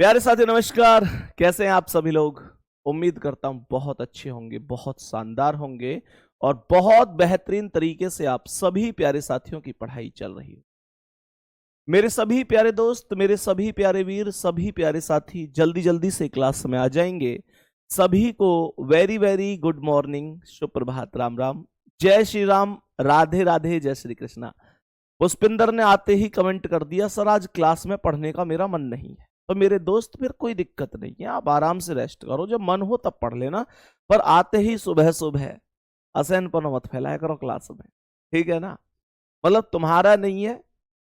प्यारे साथी नमस्कार। कैसे हैं आप सभी लोग? उम्मीद करता हूं बहुत अच्छे होंगे, बहुत शानदार होंगे और बहुत बेहतरीन तरीके से आप सभी प्यारे साथियों की पढ़ाई चल रही है। मेरे सभी प्यारे दोस्त, मेरे सभी प्यारे वीर, सभी प्यारे साथी जल्दी जल्दी से क्लास में आ जाएंगे। सभी को वेरी वेरी गुड मॉर्निंग, सुप्रभात, राम राम, जय श्री राम, राधे राधे, जय श्री कृष्णा। पुष्पिंदर ने आते ही कमेंट कर दिया, सर आज क्लास में पढ़ने का मेरा मन नहीं है। तो मेरे दोस्त फिर कोई दिक्कत नहीं है, आप आराम से रेस्ट करो, जब मन हो तब पढ़ लेना, पर आते ही सुबह सुबह असहनपन मत फैलाया करो क्लास में, ठीक है ना? मतलब तुम्हारा नहीं है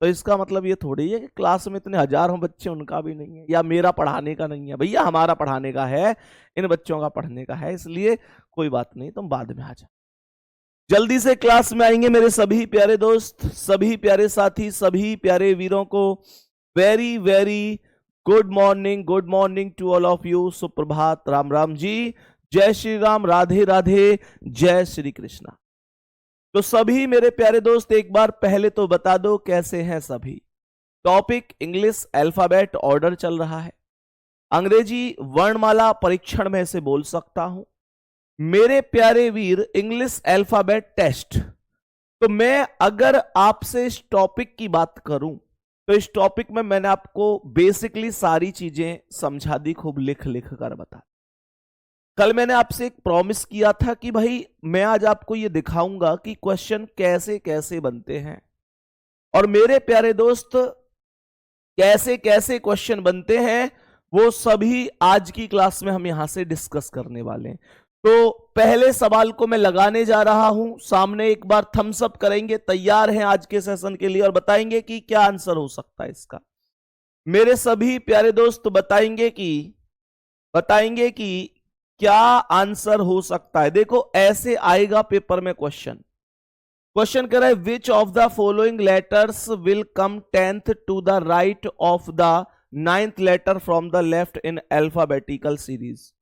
तो इसका मतलब ये थोड़ी है कि क्लास में इतने हजारों बच्चे उनका भी नहीं है, या मेरा पढ़ाने का नहीं है। भैया हमारा पढ़ाने का है, इन बच्चों का पढ़ने का है, इसलिए कोई बात नहीं, तुम बाद में आ जाओ। जल्दी से क्लास में आएंगे मेरे सभी प्यारे दोस्त, सभी प्यारे साथी, सभी प्यारे वीरों को very very good morning to all of you. सुप्रभात, राम राम जी, जय श्री राम, राधे राधे, जय श्री कृष्णा। तो सभी मेरे प्यारे दोस्त एक बार पहले तो बता दो कैसे हैं सभी। टॉपिक इंग्लिश अल्फाबेट ऑर्डर चल रहा है, अंग्रेजी वर्णमाला परीक्षण में से बोल सकता हूं। मेरे प्यारे वीर, इंग्लिश अल्फाबेट टेस्ट। तो मैं अगर आपसे इस टॉपिक की बात करूं तो इस टॉपिक में मैंने आपको बेसिकली सारी चीजें समझा दी, खूब लिख लिख कर बता। कल मैंने आपसे एक प्रॉमिस किया था कि भाई मैं आज आपको ये दिखाऊंगा कि क्वेश्चन कैसे कैसे बनते हैं, और मेरे प्यारे दोस्त कैसे कैसे क्वेश्चन बनते हैं वो सभी आज की क्लास में हम यहां से डिस्कस करने वाले हैं। तो पहले सवाल को मैं लगाने जा रहा हूं, सामने एक बार थम्स अप करेंगे, तैयार हैं आज के सेशन के लिए, और बताएंगे कि क्या आंसर हो सकता है इसका। मेरे सभी प्यारे दोस्त बताएंगे कि क्या आंसर हो सकता है। देखो ऐसे आएगा पेपर में क्वेश्चन कह रहा है which of the following letters will come 10th to the right of the 9th letter from the left in alphabetical series.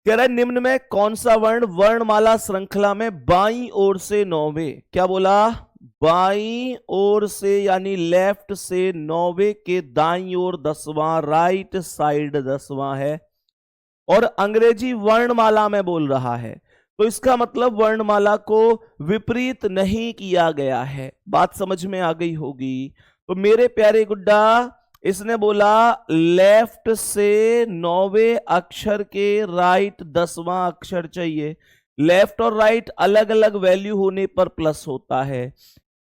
कह रहा है निम्न में कौन सा वर्ण वर्णमाला श्रृंखला में बाईं ओर से 9वें, क्या बोला, बाईं ओर से यानी लेफ्ट से 9वें के दाईं ओर 10वां, राइट साइड 10वां है, और अंग्रेजी वर्णमाला में बोल रहा है, तो इसका मतलब वर्णमाला को विपरीत नहीं किया गया है। बात समझ में आ गई होगी। तो मेरे प्यारे गुड्डा, इसने बोला लेफ्ट से 9वें अक्षर के राइट 10वां अक्षर चाहिए। लेफ्ट और राइट अलग अलग वैल्यू होने पर प्लस होता है।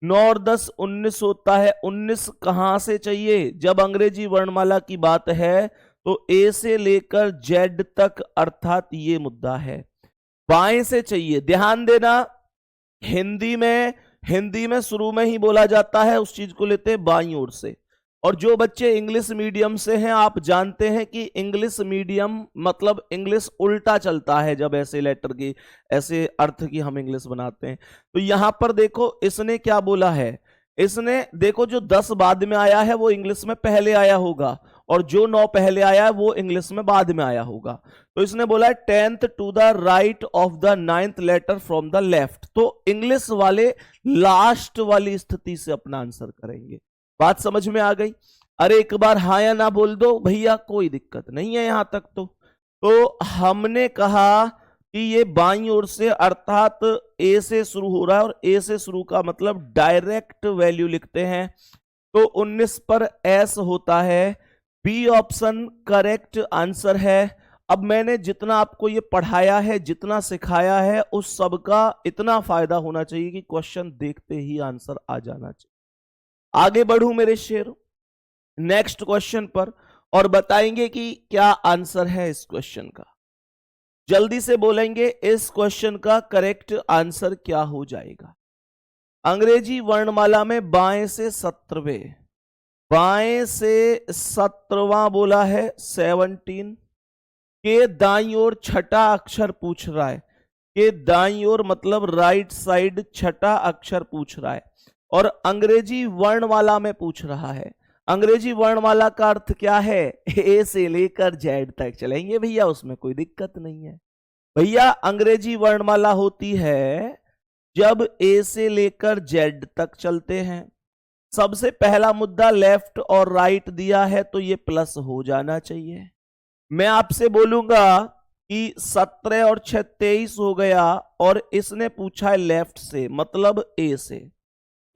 9 और 10 19 होता है। 19 कहां से चाहिए? जब अंग्रेजी वर्णमाला की बात है तो ए से लेकर जेड तक, अर्थात ये मुद्दा है, बाएं से चाहिए। ध्यान देना, हिंदी में शुरू में ही बोला जाता है, उस चीज को लेते हैं बाईं ओर से। और जो बच्चे इंग्लिश मीडियम से हैं, आप जानते हैं कि इंग्लिश मीडियम मतलब इंग्लिश उल्टा चलता है। जब ऐसे लेटर की, ऐसे अर्थ की हम इंग्लिश बनाते हैं, तो यहां पर देखो इसने क्या बोला है। इसने देखो जो 10 बाद में आया है वो इंग्लिश में पहले आया होगा, और जो 9 पहले आया है वो इंग्लिश में बाद में आया होगा। तो इसने बोला 10th to the right of the 9th letter from the left. तो इंग्लिश वाले लास्ट वाली स्थिति से अपना आंसर करेंगे। बात समझ में आ गई? अरे एक बार हाँ या ना बोल दो भैया, कोई दिक्कत नहीं है यहां तक। तो हमने कहा कि ये बाईं ओर से, अर्थात ए से शुरू हो रहा है, और ए से शुरू का मतलब डायरेक्ट वैल्यू लिखते हैं। तो 19 पर एस होता है। बी ऑप्शन करेक्ट आंसर है। अब मैंने जितना आपको ये पढ़ाया है, जितना सिखाया है, उस सब का इतना फायदा होना चाहिए कि क्वेश्चन देखते ही आंसर आ जाना चाहिए। आगे बढ़ूं मेरे शेर नेक्स्ट क्वेश्चन पर, और बताएंगे कि क्या आंसर है इस क्वेश्चन का। जल्दी से बोलेंगे इस क्वेश्चन का करेक्ट आंसर क्या हो जाएगा। अंग्रेजी वर्णमाला में बाएं से 17वें, बाएं से 17वां बोला है 17 के दाईं ओर छठा अक्षर पूछ रहा है। के दाईं ओर मतलब राइट साइड छठा अक्षर पूछ रहा है, और अंग्रेजी वर्णमाला में पूछ रहा है। अंग्रेजी वर्णमाला का अर्थ क्या है? ए से लेकर जेड तक चलेंगे भैया, उसमें कोई दिक्कत नहीं है। भैया अंग्रेजी वर्णमाला होती है जब ए से लेकर जेड तक चलते हैं, सबसे पहला मुद्दा लेफ्ट और राइट दिया है तो ये प्लस हो जाना चाहिए। मैं आपसे बोलूंगा कि 17 और 6 23 हो गया और इसने पूछा है लेफ्ट से, मतलब ए से।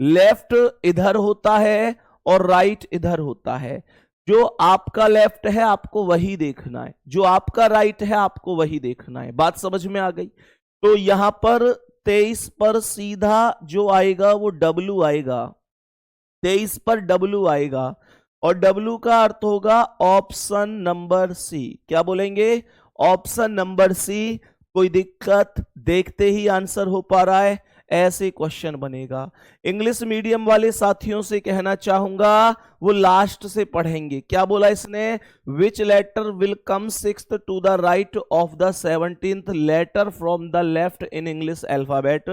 लेफ्ट इधर होता है और राइट इधर होता है। जो आपका लेफ्ट है आपको वही देखना है, जो आपका राइट है आपको वही देखना है। बात समझ में आ गई? तो यहां पर 23 पर सीधा जो आएगा वो W आएगा, 23 पर W आएगा और W का अर्थ होगा ऑप्शन नंबर सी। क्या बोलेंगे? Option number C. कोई दिक्कत? देखते ही आंसर हो पा रहा है, ऐसे क्वेश्चन बनेगा। इंग्लिश मीडियम वाले साथियों से कहना चाहूंगा वो लास्ट से पढ़ेंगे। क्या बोला इसने? Which letter will come sixth to the right of the 17th letter from the left in English alphabet.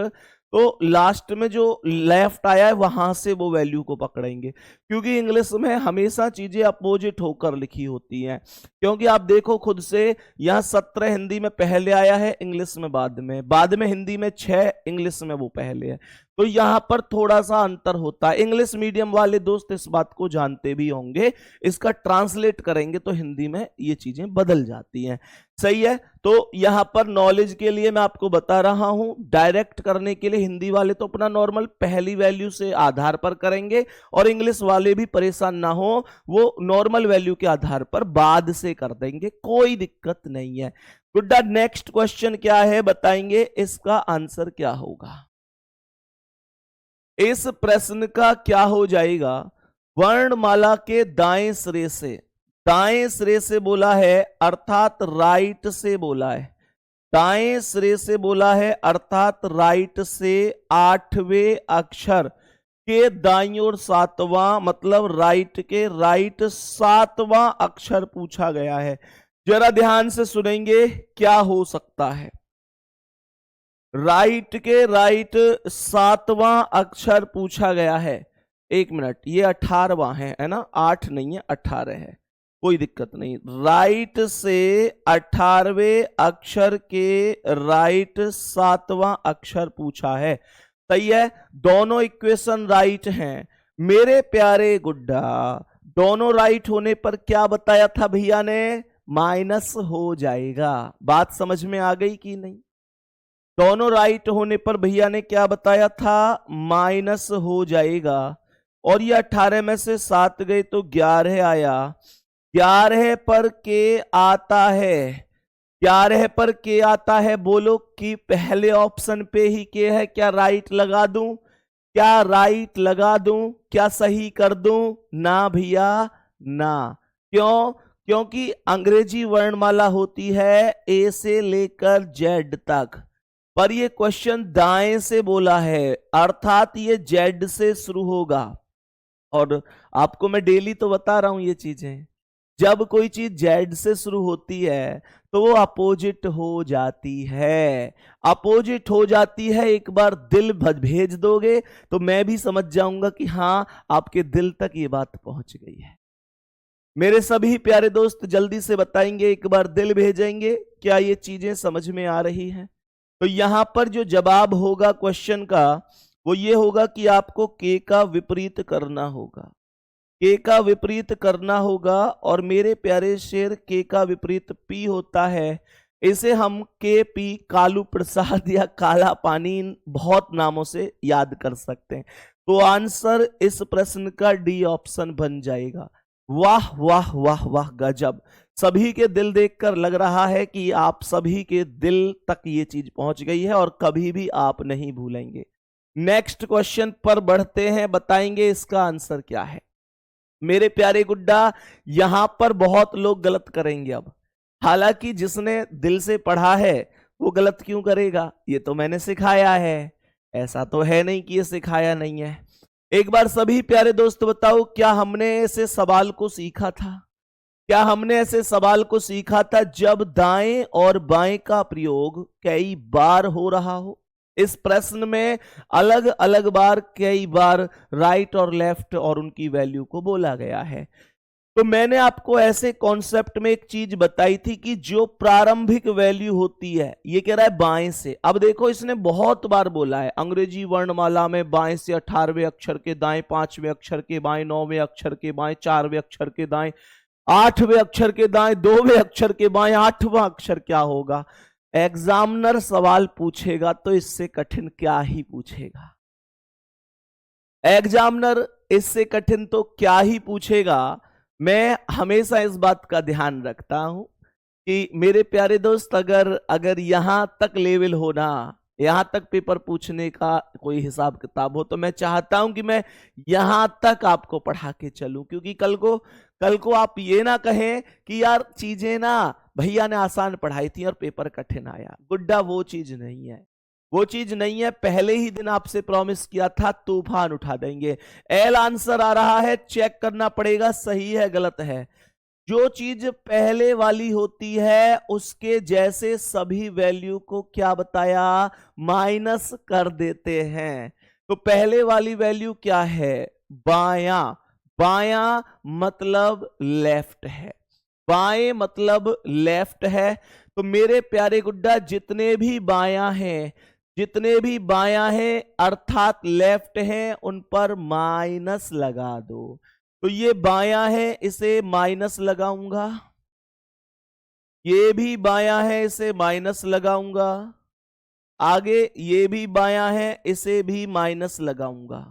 तो लास्ट में जो लेफ्ट आया है वहां से वो वैल्यू को पकड़ेंगे, क्योंकि इंग्लिश में हमेशा चीजें अपोजिट होकर लिखी होती हैं। क्योंकि आप देखो खुद से, यहां 17 हिंदी में पहले आया है, इंग्लिश में बाद में हिंदी में 6, इंग्लिश में वो पहले है। तो यहां पर थोड़ा सा अंतर होता है। इंग्लिश मीडियम वाले दोस्त इस बात को जानते भी होंगे, इसका ट्रांसलेट करेंगे तो हिंदी में ये चीजें बदल जाती हैं। सही है? तो यहां पर नॉलेज के लिए मैं आपको बता रहा हूं, डायरेक्ट करने के लिए हिंदी वाले तो अपना नॉर्मल पहली वैल्यू से आधार पर करेंगे और इंग्लिश वाले भी परेशान ना हो, वो नॉर्मल वैल्यू के आधार पर बाद से कर देंगे, कोई दिक्कत नहीं है। गुड्डा, नेक्स्ट क्वेश्चन क्या है बताएंगे, इसका आंसर क्या होगा? इस प्रश्न का क्या हो जाएगा? वर्णमाला के दाएं सिरे से, दाएं सिरे से बोला है अर्थात राइट से बोला है, दाएं सिरे से बोला है अर्थात राइट से 8वें अक्षर के दाईं ओर 7वां, मतलब राइट के राइट 7वां अक्षर पूछा गया है। जरा ध्यान से सुनेंगे क्या हो सकता है। राइट के राइट 7वां अक्षर पूछा गया है। एक मिनट, ये 18वां है ना? 8 नहीं है, 18 है, कोई दिक्कत नहीं। राइट से 18वें अक्षर के राइट 7वां अक्षर पूछा है। सही है? दोनों इक्वेशन राइट हैं मेरे प्यारे गुड्डा। दोनों राइट होने पर क्या बताया था भैया ने? माइनस हो जाएगा। बात समझ में आ गई कि नहीं? दोनों राइट होने पर भैया ने क्या बताया था? माइनस हो जाएगा। और ये 18 में से 7 गए तो 11 आया। 11 पर के आता है, 11 पर के आता है। बोलो कि पहले ऑप्शन पे ही के है, क्या राइट लगा दूं? क्या राइट लगा दूं? क्या सही कर दूं? ना भैया ना। क्यों? क्योंकि अंग्रेजी वर्णमाला होती है ए से लेकर जेड तक, पर ये क्वेश्चन दाएं से बोला है अर्थात ये जेड से शुरू होगा। और आपको मैं डेली तो बता रहा हूं ये चीजें, जब कोई चीज जेड से शुरू होती है तो वो अपोजिट हो जाती है, अपोजिट हो जाती है। एक बार दिल भेज दोगे तो मैं भी समझ जाऊंगा कि हाँ आपके दिल तक ये बात पहुंच गई है। मेरे सभी प्यारे दोस्त जल्दी से बताएंगे, एक बार दिल भेजेंगे, क्या ये चीजें समझ में आ रही हैं? तो यहां पर जो जवाब होगा क्वेश्चन का वो ये होगा कि आपको के का विपरीत करना होगा, के का विपरीत करना होगा। और मेरे प्यारे शेर, के का विपरीत पी होता है। इसे हम के पी, कालू प्रसाद या काला पानी, इन बहुत नामों से याद कर सकते हैं। तो आंसर इस प्रश्न का डी ऑप्शन बन जाएगा। वाह वाह वाह वाह, गजब। सभी के दिल देखकर लग रहा है कि आप सभी के दिल तक ये चीज पहुंच गई है और कभी भी आप नहीं भूलेंगे। नेक्स्ट क्वेश्चन पर बढ़ते हैं, बताएंगे इसका आंसर क्या है। मेरे प्यारे गुड्डा, यहां पर बहुत लोग गलत करेंगे अब। हालांकि जिसने दिल से पढ़ा है वो गलत क्यों करेगा? ये तो मैंने सिखाया है, ऐसा तो है नहीं कि ये सिखाया नहीं है। एक बार सभी प्यारे दोस्त बताओ, क्या हमने ऐसे सवाल को सीखा था? क्या हमने ऐसे सवाल को सीखा था जब दाएं और बाएं का प्रयोग कई बार हो रहा हो? इस प्रश्न में अलग अलग बार कई बार राइट और लेफ्ट और उनकी वैल्यू को बोला गया है। तो मैंने आपको ऐसे कॉन्सेप्ट में एक चीज बताई थी कि जो प्रारंभिक वैल्यू होती है, ये कह रहा है बाएं से। अब देखो इसने बहुत बार बोला है अंग्रेजी वर्णमाला में बाएं से 18वें अक्षर के दाएं, 5वें अक्षर के बाएं, 9वें अक्षर के बाएं, 4वें अक्षर के दाएं, 8वें अक्षर के दाएं, 2वें अक्षर के बाएं, 8वां अक्षर क्या होगा। एग्जामिनर सवाल पूछेगा तो इससे कठिन क्या ही पूछेगा। एग्जामिनर इससे कठिन तो क्या ही पूछेगा। मैं हमेशा इस बात का ध्यान रखता हूं कि मेरे प्यारे दोस्त, अगर यहां तक लेवल होना, यहां तक पेपर पूछने का कोई हिसाब किताब हो, तो मैं चाहता हूं कि मैं यहां तक आपको पढ़ा के चलूं, क्योंकि कल को आप ये ना कहें कि यार चीजें ना भैया ने आसान पढ़ाई थी और पेपर कठिन आया। गुड्डा वो चीज नहीं है, वो चीज नहीं है। पहले ही दिन आपसे प्रॉमिस किया था तूफान उठा देंगे। एल आंसर आ रहा है, चेक करना पड़ेगा सही है गलत है। जो चीज पहले वाली होती है उसके जैसे सभी वैल्यू को क्या बताया, माइनस कर देते हैं। तो पहले वाली वैल्यू क्या है, बायां। बायां मतलब लेफ्ट है, बाएं मतलब लेफ्ट है। तो मेरे प्यारे गुड्डा जितने भी बायां हैं, जितने भी बायां हैं अर्थात लेफ्ट हैं, उन पर माइनस लगा दो। तो ये बायां है, इसे माइनस लगाऊंगा, ये भी बायां है, इसे माइनस लगाऊंगा, आगे ये भी बायां है, इसे भी माइनस लगाऊंगा,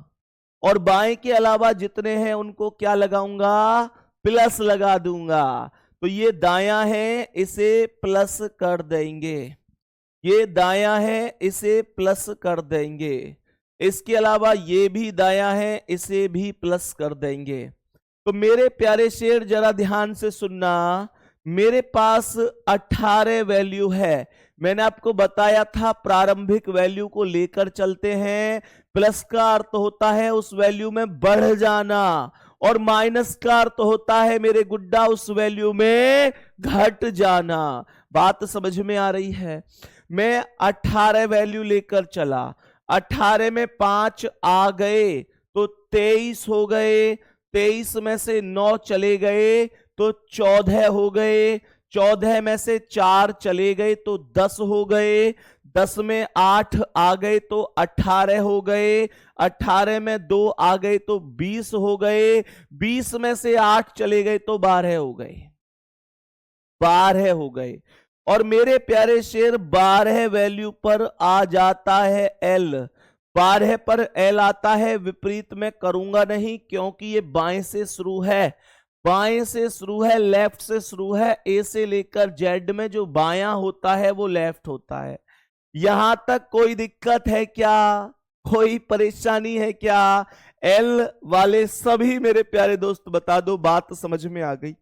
और बाएं के अलावा जितने हैं उनको क्या लगाऊंगा, प्लस लगा दूंगा। तो ये दायां है, इसे प्लस कर देंगे, ये दायां है, इसे प्लस कर देंगे, इसके अलावा ये भी दायां है, इसे भी प्लस कर देंगे। तो मेरे प्यारे शेर जरा ध्यान से सुनना, मेरे पास 18 वैल्यू है। मैंने आपको बताया था प्रारंभिक वैल्यू को लेकर चलते हैं। प्लस का अर्थ होता है उस वैल्यू में बढ़ जाना, और माइनस का अर्थ होता है मेरे गुड्डा उस वैल्यू में घट जाना। बात समझ में आ रही है। मैं 18 वैल्यू लेकर चला, 18 में 5 आ गए तो 23 हो गए, 23 में से 9 चले गए तो 14 हो गए, 14 में से 4 चले गए तो 10 हो गए, 10 में 8 आ गए तो 18 हो गए, 18 में 2 आ गए तो 20 हो गए, 20 में से 8 चले गए तो 12 हो गए, 12 हो गए। और मेरे प्यारे शेर 12 वैल्यू पर आ जाता है एल, 12 पर एल आता है। विपरीत में करूंगा नहीं क्योंकि ये बाएं से शुरू है, बाएं से शुरू है, लेफ्ट से शुरू है। ए से लेकर जेड में जो बायां होता है वो लेफ्ट होता है। यहां तक कोई दिक्कत है क्या, कोई परेशानी है क्या? एल वाले सभी मेरे प्यारे दोस्त बता दो, बात समझ में आ गई।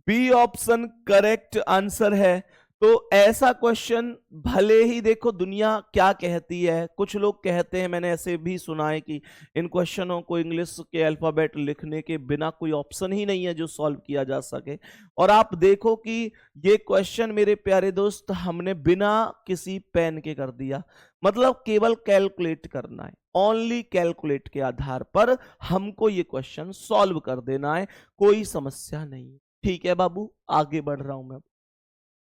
बी ऑप्शन करेक्ट आंसर है। तो ऐसा क्वेश्चन भले ही देखो दुनिया क्या कहती है, कुछ लोग कहते हैं, मैंने ऐसे भी सुना है कि इन क्वेश्चनों को इंग्लिश के अल्फाबेट लिखने के बिना कोई ऑप्शन ही नहीं है जो सॉल्व किया जा सके। और आप देखो कि ये क्वेश्चन मेरे प्यारे दोस्त हमने बिना किसी पेन के कर दिया, मतलब केवल कैलकुलेट करना है, ओनली कैलकुलेट के आधार पर हमको ये क्वेश्चन सॉल्व कर देना है, कोई समस्या नहीं। ठीक है बाबू, आगे बढ़ रहा हूं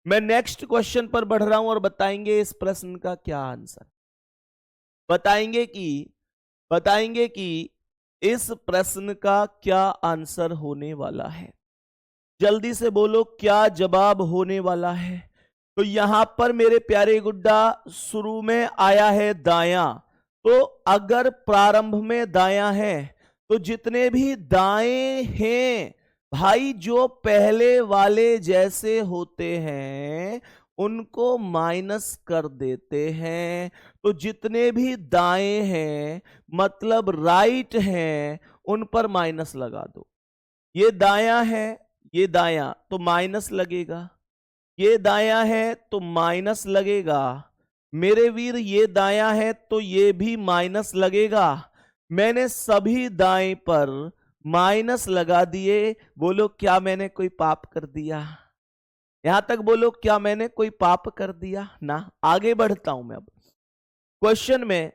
मैं नेक्स्ट क्वेश्चन पर बढ़ रहा हूं और बताएंगे इस प्रश्न का क्या आंसर। बताएंगे कि इस प्रश्न का क्या आंसर होने वाला है। जल्दी से बोलो क्या जवाब होने वाला है। तो यहां पर मेरे प्यारे गुड्डा शुरू में आया है दायां, तो अगर प्रारंभ में दायां है तो जितने भी दाएं हैं भाई जो पहले वाले जैसे होते हैं उनको माइनस कर देते हैं। तो जितने भी दाएं हैं मतलब राइट हैं उन पर माइनस लगा दो। ये दायां है, ये दायां तो माइनस लगेगा, ये दायां है तो माइनस लगेगा। मेरे वीर ये दायां है तो ये भी माइनस लगेगा। मैंने सभी दाएं पर माइनस लगा दिए। बोलो क्या मैंने कोई पाप कर दिया? यहां तक बोलो क्या मैंने कोई पाप कर दिया ना। आगे बढ़ता हूं मैं अब क्वेश्चन में।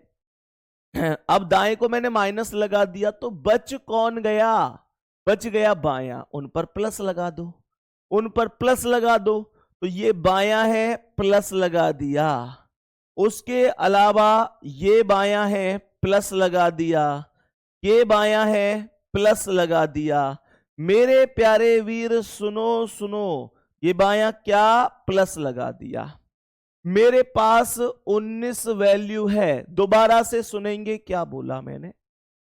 अब दाएं को मैंने माइनस लगा दिया तो बच कौन गया? बच गया बायां, उन पर प्लस लगा दो, उन पर प्लस लगा दो, तो ये बायां है प्लस लगा दिया, उसके अलावा ये बायां है प्लस लगा दिया, ये बायां है प्लस लगा दिया। मेरे प्यारे वीर सुनो सुनो, ये बायां क्या प्लस लगा दिया। मेरे पास 19 वैल्यू है, दोबारा से सुनेंगे क्या बोला मैंने।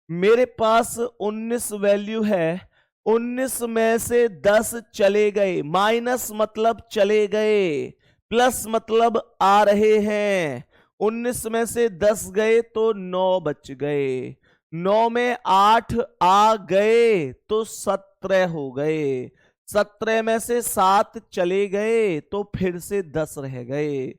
मेरे पास 19 वैल्यू है, 19 में से 10 चले गए, माइनस मतलब चले गए, प्लस मतलब आ रहे हैं। 19 में से 10 गए तो 9 बच गए, 9 में 8 आ गए तो 17 हो गए, 17 में से 7 चले गए तो फिर से 10 रह गए,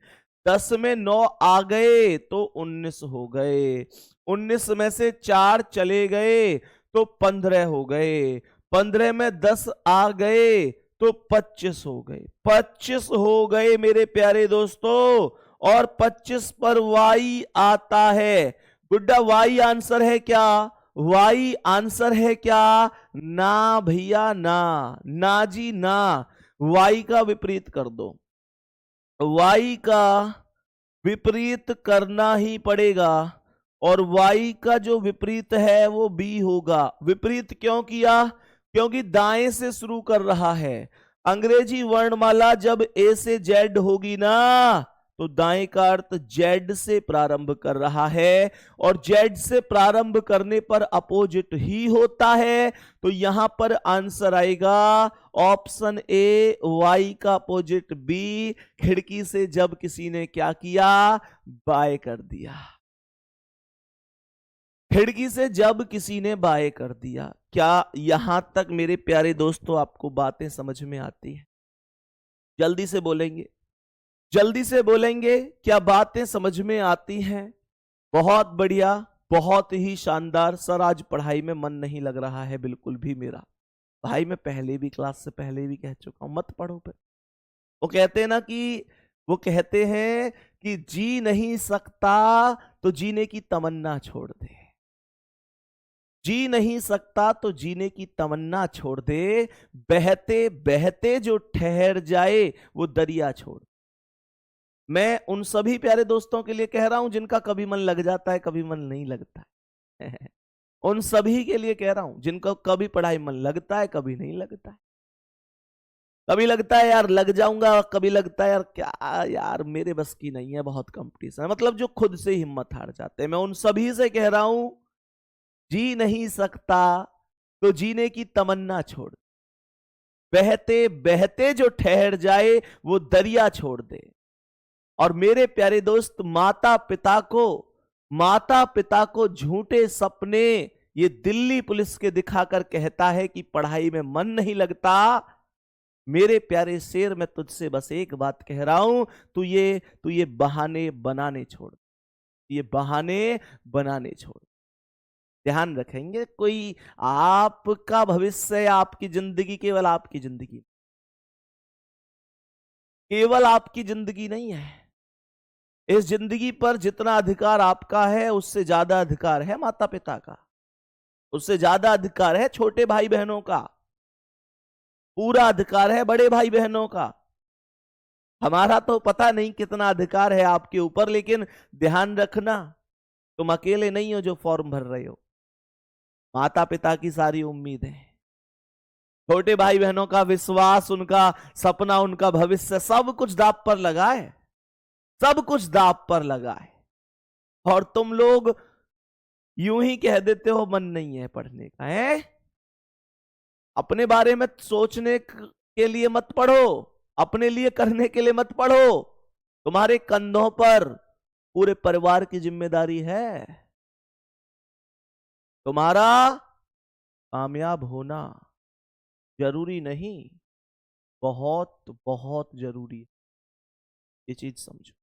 10 में 9 आ गए तो 19 हो गए, 19 में से 4 चले गए तो 15 हो गए, 15 में 10 आ गए तो 25 हो गए, 25 हो गए मेरे प्यारे दोस्तों। और 25 पर वाई आता है। गुड्डा वाई आंसर है क्या? वाई आंसर है क्या? ना भैया ना, ना जी ना, वाई का विपरीत कर दो, वाई का विपरीत करना ही पड़ेगा, और y का जो विपरीत है वो b होगा। विपरीत क्यों किया? क्योंकि दाएं से शुरू कर रहा है। अंग्रेजी वर्णमाला जब a से z होगी ना, तो दाएं का अर्थ z से प्रारंभ कर रहा है, और z से प्रारंभ करने पर अपोजिट ही होता है। तो यहां पर आंसर आएगा ऑप्शन ए, y का अपोजिट b। खिड़की से जब किसी ने क्या किया? बाय कर दिया। खिड़की से जब किसी ने बाय कर दिया। क्या यहां तक मेरे प्यारे दोस्तों आपको बातें समझ में आती हैं? जल्दी से बोलेंगे, जल्दी से बोलेंगे, क्या बातें समझ में आती हैं? बहुत बढ़िया, बहुत ही शानदार। सर आज पढ़ाई में मन नहीं लग रहा है बिल्कुल भी मेरा। भाई मैं पहले भी क्लास से पहले भी कह चुका हूं, मत पढ़ो पे। वो कहते हैं ना कि वो कहते हैं कि जी नहीं सकता तो जीने की तमन्ना छोड़ दे, जी नहीं सकता तो जीने की तमन्ना छोड़ दे, बहते बहते जो ठहर जाए वो दरिया छोड़। मैं उन सभी प्यारे दोस्तों के लिए कह रहा हूं जिनका कभी मन लग जाता है, कभी मन नहीं लगता है। उन सभी के लिए कह रहा हूं जिनको कभी पढ़ाई मन लगता है, कभी नहीं लगता है। कभी लगता है यार लग जाऊंगा, कभी लगता है यार क्या यार मेरे बस की नहीं है, बहुत कंपटीशन है। मतलब जो खुद से हिम्मत हार जाते हैं, मैं उन सभी से कह रहा हूं जी नहीं सकता तो जीने की तमन्ना छोड़, बहते बहते जो ठहर जाए वो दरिया छोड़ दे। और मेरे प्यारे दोस्त, माता पिता को झूठे सपने ये दिल्ली पुलिस के दिखाकर कहता है कि पढ़ाई में मन नहीं लगता। मेरे प्यारे शेर, मैं तुझसे बस एक बात कह रहा हूं, तू ये बहाने बनाने छोड़, ये बहाने बनाने छोड़। ध्यान रखेंगे, कोई आपका भविष्य, आपकी जिंदगी केवल आपकी जिंदगी, केवल आपकी जिंदगी नहीं है। इस जिंदगी पर जितना अधिकार आपका है उससे ज्यादा अधिकार है माता पिता का, उससे ज्यादा अधिकार है छोटे भाई बहनों का, पूरा अधिकार है बड़े भाई बहनों का। हमारा तो पता नहीं कितना अधिकार है आपके ऊपर, लेकिन ध्यान रखना तुम अकेले नहीं हो जो फॉर्म भर रहे हो। माता पिता की सारी उम्मीद है, छोटे भाई बहनों का विश्वास, उनका सपना, उनका भविष्य, सब कुछ दांव पर लगा है, सब कुछ दांव पर लगा है। और तुम लोग यूं ही कह देते हो मन नहीं है पढ़ने का है। अपने बारे में सोचने के लिए मत पढ़ो, अपने लिए करने के लिए मत पढ़ो। तुम्हारे कंधों पर पूरे परिवार की जिम्मेदारी है। तुम्हारा कामयाब होना जरूरी नहीं, बहुत बहुत जरूरी है। ये चीज समझो,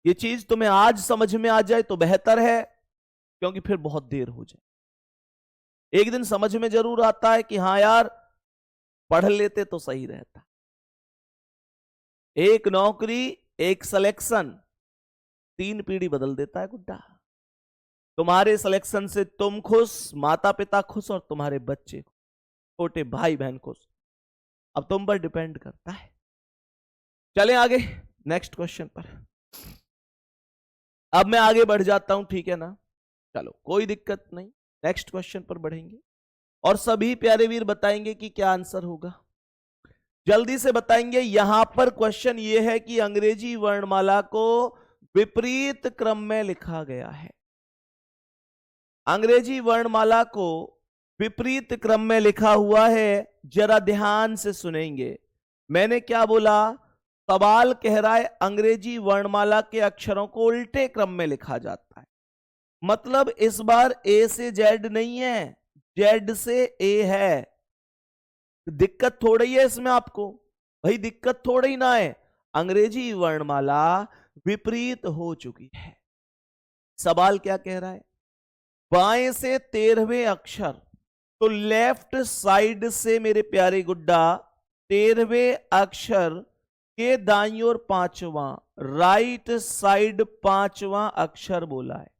ये चीज तुम्हें आज समझ में आ जाए तो बेहतर है, क्योंकि फिर बहुत देर हो जाए। एक दिन समझ में जरूर आता है कि हाँ यार पढ़ लेते तो सही रहता। एक नौकरी, एक सिलेक्शन 3 पीढ़ी बदल देता है गुड्डा। तुम्हारे सिलेक्शन से तुम खुश, माता पिता खुश और तुम्हारे बच्चे, छोटे भाई बहन खुश। अब तुम पर डिपेंड करता है। चलें आगे नेक्स्ट क्वेश्चन पर। अब मैं आगे बढ़ जाता हूं, ठीक है ना? चलो कोई दिक्कत नहीं, नेक्स्ट क्वेश्चन पर बढ़ेंगे और सभी प्यारे वीर बताएंगे कि क्या आंसर होगा। जल्दी से बताएंगे। यहां पर क्वेश्चन यह है कि अंग्रेजी वर्णमाला को विपरीत क्रम में लिखा गया है। अंग्रेजी वर्णमाला को विपरीत क्रम में लिखा हुआ है। जरा ध्यान से सुनेंगे। मैंने क्या बोला? सवाल कह रहा है अंग्रेजी वर्णमाला के अक्षरों को उल्टे क्रम में लिखा जाता है। मतलब इस बार ए से जेड नहीं है, जेड से ए है। दिक्कत थोड़ी है इसमें आपको, भाई दिक्कत थोड़ी ना है। अंग्रेजी वर्णमाला विपरीत हो चुकी है। सवाल क्या कह रहा है? बाएं से 13वें अक्षर, तो लेफ्ट साइड से मेरे प्यारे गुड्डा 13वें अक्षर के दाईं ओर 5वां, राइट साइड 5वां अक्षर बोला है।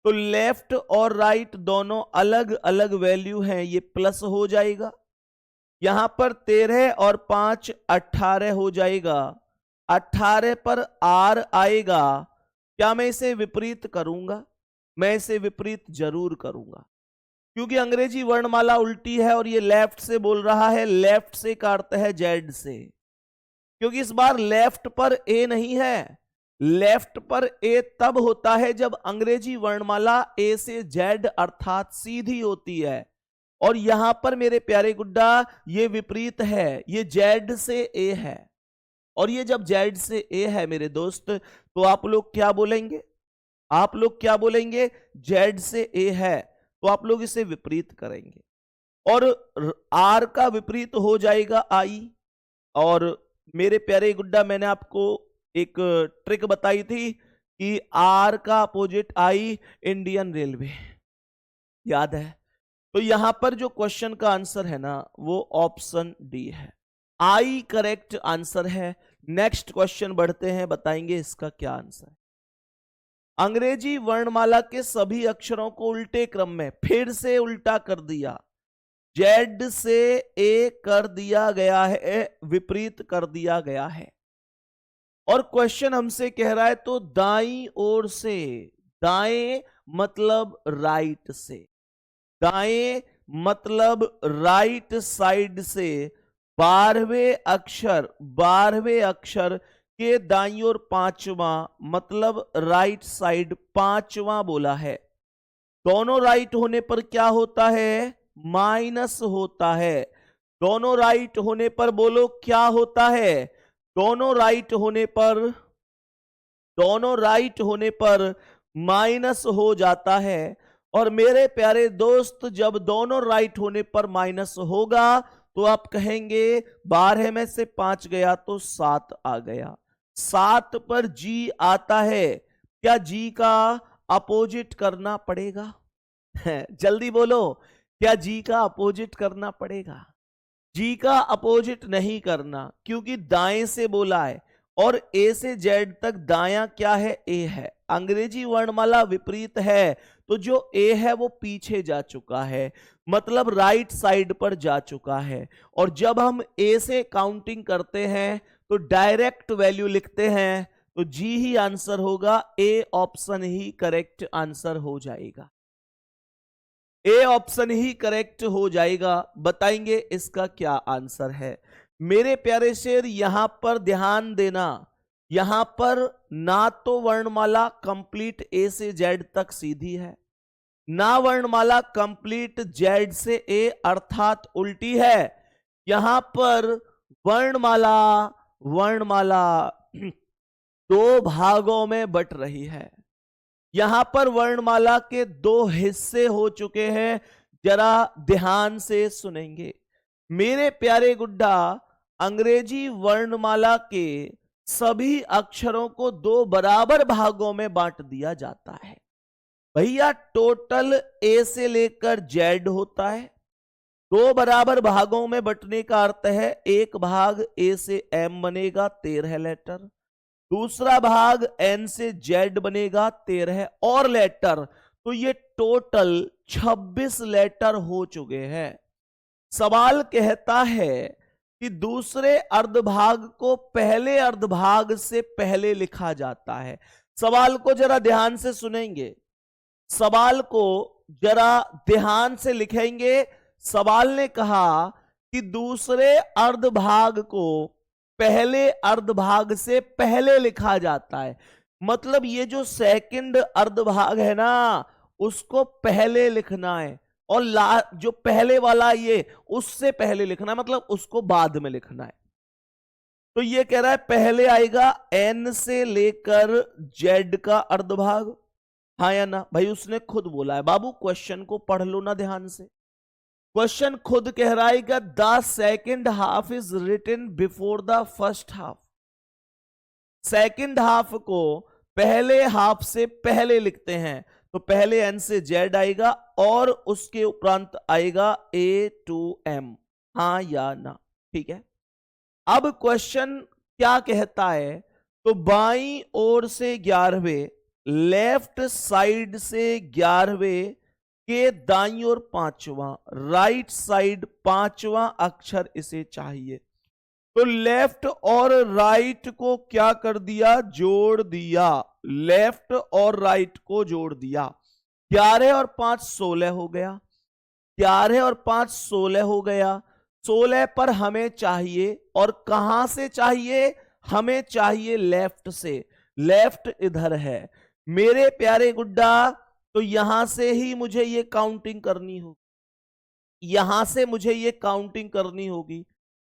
तो लेफ्ट और राइट दोनों अलग अलग वैल्यू हैं, ये प्लस हो जाएगा। यहां पर 13 और 5 18 हो जाएगा। 18 पर आर आएगा। क्या मैं इसे विपरीत करूंगा? मैं इसे विपरीत जरूर करूंगा, क्योंकि अंग्रेजी वर्णमाला उल्टी है और ये लेफ्ट से बोल रहा है। लेफ्ट से का अर्थ है जेड से, क्योंकि इस बार लेफ्ट पर ए नहीं है। लेफ्ट पर ए तब होता है जब अंग्रेजी वर्णमाला ए से जेड अर्थात सीधी होती है। और यहां पर मेरे प्यारे गुड्डा ये विपरीत है, ये जेड से ए है। और ये जब जेड से ए है मेरे दोस्त, तो आप लोग क्या बोलेंगे? आप लोग क्या बोलेंगे? जेड से ए है, तो आप लोग इसे विपरीत करेंगे और आर का विपरीत हो जाएगा आई। और मेरे प्यारे गुड्डा मैंने आपको एक ट्रिक बताई थी कि आर का अपोजिट आई, इंडियन रेलवे, याद है? तो यहां पर जो क्वेश्चन का आंसर है ना, वो ऑप्शन डी है। आई करेक्ट आंसर है। नेक्स्ट क्वेश्चन बढ़ते हैं, बताएंगे इसका क्या आंसर है। अंग्रेजी वर्णमाला के सभी अक्षरों को उल्टे क्रम में, फिर से उल्टा कर दिया, जेड से ए कर दिया गया है, विपरीत कर दिया गया है। और क्वेश्चन हमसे कह रहा है तो दाईं ओर से, दाएं मतलब राइट से, दाएं मतलब राइट साइड से 12वें अक्षर के दाईं ओर 5वां मतलब राइट साइड 5वां बोला है। दोनों राइट होने पर क्या होता है? माइनस होता है। दोनों राइट होने पर बोलो क्या होता है? दोनों राइट होने पर माइनस हो जाता है। और मेरे प्यारे दोस्त, जब दोनों राइट होने पर माइनस होगा तो आप कहेंगे 12 में से 5 गया तो 7 आ गया। 7 पर जी आता है। क्या जी का अपोजिट करना पड़ेगा? जल्दी बोलो, क्या जी का अपोजिट करना पड़ेगा? जी का अपोजिट नहीं करना, क्योंकि दाएं से बोला है और ए से जेड तक दायां क्या है? ए है। अंग्रेजी वर्णमाला विपरीत है, तो जो ए है वो पीछे जा चुका है, मतलब राइट साइड पर जा चुका है। और जब हम ए से काउंटिंग करते हैं तो डायरेक्ट वैल्यू लिखते हैं, तो जी ही आंसर होगा। A option he correct answer हो जाएगा। ए ऑप्शन ही करेक्ट हो जाएगा। बताएंगे इसका क्या आंसर है। मेरे प्यारे शेर, यहां पर ध्यान देना, यहां पर ना तो वर्णमाला कंप्लीट ए से जेड तक सीधी है, ना वर्णमाला कंप्लीट जेड से ए अर्थात उल्टी है। यहां पर वर्णमाला दो भागों में बट रही है। यहां पर वर्णमाला के 2 हिस्से हो चुके हैं। जरा ध्यान से सुनेंगे मेरे प्यारे गुड्डा। अंग्रेजी वर्णमाला के सभी अक्षरों को 2 बराबर भागों में बांट दिया जाता है। भैया टोटल ए से लेकर जेड होता है। 2 बराबर भागों में बंटने का अर्थ है, एक भाग ए से एम बनेगा 13 लेटर, दूसरा भाग एन से जेड बनेगा 13 और लेटर। तो ये टोटल 26 लेटर हो चुके हैं। सवाल कहता है कि दूसरे अर्धभाग को पहले अर्धभाग से पहले लिखा जाता है। सवाल को जरा ध्यान से सुनेंगे, सवाल को जरा ध्यान से लिखेंगे। सवाल ने कहा कि दूसरे अर्धभाग को पहले अर्धभाग से पहले लिखा जाता है, मतलब ये जो सेकंड अर्धभाग है ना उसको पहले लिखना है, और जो पहले वाला ये उससे पहले लिखना है, मतलब उसको बाद में लिखना है। तो ये कह रहा है पहले आएगा एन से लेकर जेड का अर्धभाग, हाँ या ना? भाई उसने खुद बोला है। बाबू क्वेश्चन को पढ़ लो ना ध्यान से। क्वेश्चन खुद कह रहा है कि the second half is written before the first half. Second half को पहले हाफ से पहले लिखते हैं, तो पहले एन से जेड आएगा और उसके उपरांत आएगा ए टू एम, हाँ या ना? ठीक है। अब क्वेश्चन क्या कहता है, तो बाईं ओर से 11वें, लेफ्ट साइड से 11वें के दाईं ओर 5वां, राइट साइड 5वां अक्षर इसे चाहिए। तो लेफ्ट और राइट को क्या कर दिया, जोड़ दिया। लेफ्ट और राइट को जोड़ दिया। 11 और 5 16 हो गया, 11 और 5 16 हो गया। 16 पर हमें चाहिए, और कहां से चाहिए, हमें चाहिए लेफ्ट से। लेफ्ट इधर है मेरे प्यारे गुड्डा, तो यहां से ही मुझे ये काउंटिंग करनी होगी, यहां से मुझे ये काउंटिंग करनी होगी।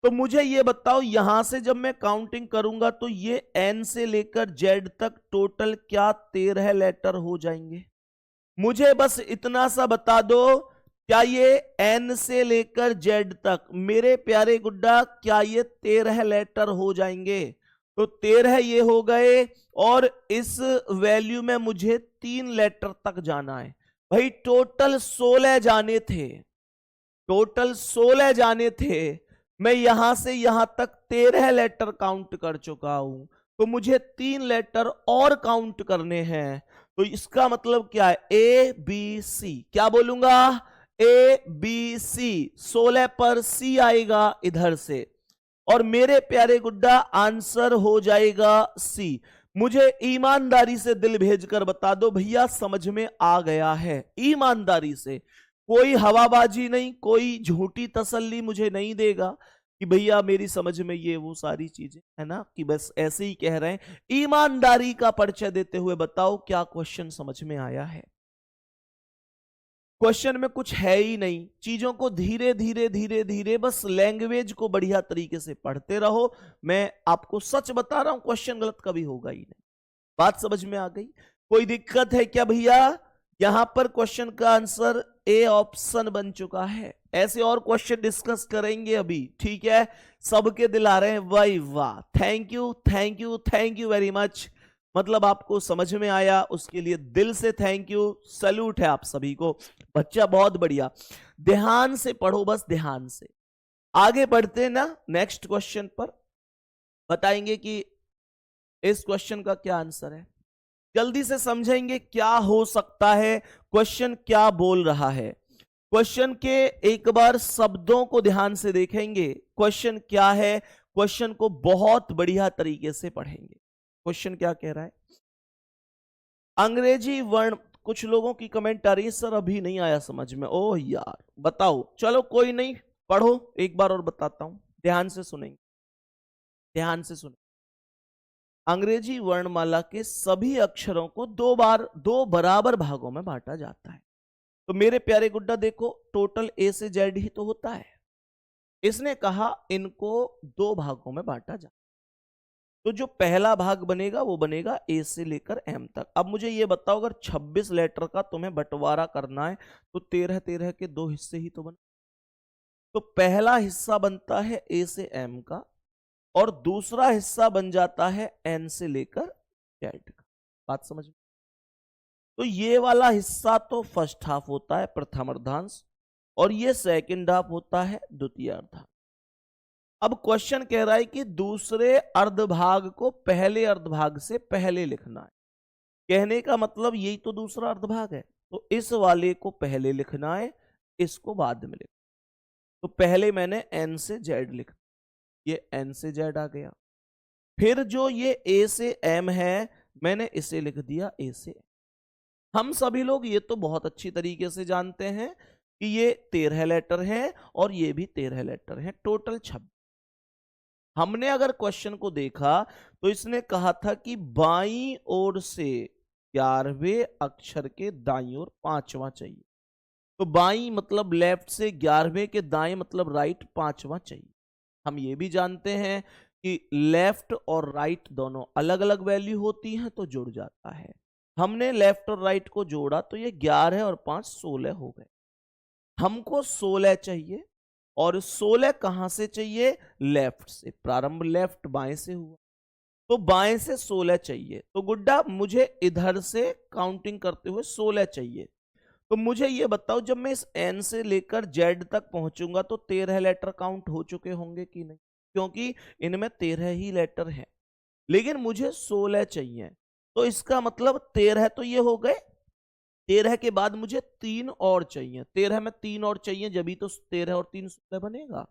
तो मुझे ये बताओ, यहां से जब मैं काउंटिंग करूंगा तो ये एन से लेकर जेड तक टोटल क्या 13 लेटर हो जाएंगे? मुझे बस इतना सा बता दो, क्या ये एन से लेकर जेड तक मेरे प्यारे गुड्डा क्या ये 13 लेटर हो जाएंगे? तो 13 ये हो गए, और इस वैल्यू में मुझे 3 लेटर तक जाना है। भाई टोटल 16 जाने थे, टोटल 16 जाने थे। मैं यहां से यहां तक 13 लेटर काउंट कर चुका हूं, तो मुझे 3 लेटर और काउंट करने हैं। तो इसका मतलब क्या है, ए बी सी। क्या बोलूंगा, ए बी सी। 16 पर सी आएगा इधर से, और मेरे प्यारे गुड्डा आंसर हो जाएगा सी। मुझे ईमानदारी से दिल भेजकर बता दो भैया समझ में आ गया है, ईमानदारी से। कोई हवाबाजी नहीं, कोई झूठी तसल्ली मुझे नहीं देगा कि भैया मेरी समझ में ये वो सारी चीजें, है ना, कि बस ऐसे ही कह रहे हैं। ईमानदारी का परिचय देते हुए बताओ क्या क्वेश्चन समझ में आया है? क्वेश्चन में कुछ है ही नहीं, चीजों को धीरे धीरे धीरे धीरे बस लैंग्वेज को बढ़िया तरीके से पढ़ते रहो। मैं आपको सच बता रहा हूं, क्वेश्चन गलत कभी होगा ही नहीं। बात समझ में आ गई? कोई दिक्कत है क्या भैया? यहां पर क्वेश्चन का आंसर ए ऑप्शन बन चुका है। ऐसे और क्वेश्चन डिस्कस करेंगे अभी, ठीक है? सबके दिल आ रहे हैं, वाह वाह, thank you thank you thank you very much. मतलब आपको समझ में आया, उसके लिए दिल से थैंक यू, सैल्यूट है आप सभी को। बच्चा बहुत बढ़िया, ध्यान से पढ़ो, बस ध्यान से। आगे बढ़ते हैं ना, नेक्स्ट क्वेश्चन पर बताएंगे कि इस क्वेश्चन का क्या आंसर है। जल्दी से समझेंगे क्या हो सकता है, क्वेश्चन क्या बोल रहा है। क्वेश्चन के एक बार शब्दों को ध्यान से देखेंगे, क्वेश्चन क्या है, क्वेश्चन को बहुत बढ़िया तरीके से पढ़ेंगे। क्वेश्चन क्या कह रहा है, अंग्रेजी वर्ण, कुछ लोगों की कमेंट आ रही है सर अभी नहीं आया समझ में। ओह यार बताओ, चलो कोई नहीं, पढ़ो एक बार और बताता हूं, ध्यान से सुनेंगे, ध्यान से सुनेंगे। अंग्रेजी वर्णमाला के सभी अक्षरों को दो बराबर भागों में बांटा जाता है। तो मेरे प्यारे गुड्डा देखो, टोटल ए से जेड ही तो होता है। इसने कहा इनको 2 भागों में बांटा जाता है। तो जो पहला भाग बनेगा वो बनेगा ए से लेकर एम तक। अब मुझे ये बताओ, अगर 26 लेटर का तुम्हें बंटवारा करना है तो 13 के 2 हिस्से ही तो बने। तो पहला हिस्सा बनता है ए से एम का, और दूसरा हिस्सा बन जाता है एन से लेकर जेड का। बात समझ में? तो ये वाला हिस्सा तो फर्स्ट हाफ होता है, प्रथम अर्धांश, और ये सेकंड हाफ होता है द्वितीय अर्धांश। अब क्वेश्चन कह रहा है कि दूसरे अर्धभाग को पहले अर्धभाग से पहले लिखना है। कहने का मतलब यही तो दूसरा अर्धभाग है। तो इस वाले को पहले लिखना है, इसको बाद में लिखना। तो पहले मैंने n से z लिखा, ये n से z आ गया। फिर जो ये a से m है, मैंने इसे लिख दिया a से m। हम सभी लोग ये तो बहुत अच्छी तरीके से जानते हैं कि ये 13 लेटर हैं और ये भी 13 लेटर हैं, टोटल 26। हमने अगर क्वेश्चन को देखा तो इसने कहा था कि बाईं ओर से 11वें अक्षर के दाईं ओर 5वां चाहिए। तो बाईं मतलब लेफ्ट से, 11वें के दाएं मतलब राइट, 5वां चाहिए। हम ये भी जानते हैं कि लेफ्ट और राइट दोनों अलग अलग वैल्यू होती हैं, तो जुड़ जाता है। हमने लेफ्ट और राइट को जोड़ा तो ये 11 और 5 16 हो गए। हमको 16 चाहिए, और 16 कहां से चाहिए? लेफ्ट से। प्रारंभ लेफ्ट बाएं से हुआ, तो बाएं से 16 चाहिए। तो गुड्डा मुझे इधर से काउंटिंग करते हुए 16 चाहिए। तो मुझे ये बताओ, जब मैं इस n से लेकर z तक पहुंचूंगा तो 13 लेटर काउंट हो चुके होंगे कि नहीं? क्योंकि इनमें 13 ही लेटर हैं, लेकिन मुझे 16 चाहिए। तो इसका मतलब 13 तो ये हो गए, 13 के बाद मुझे 3 और चाहिए। 13 में 3 और चाहिए, जब भी तो 13 और 3 16 बनेगा।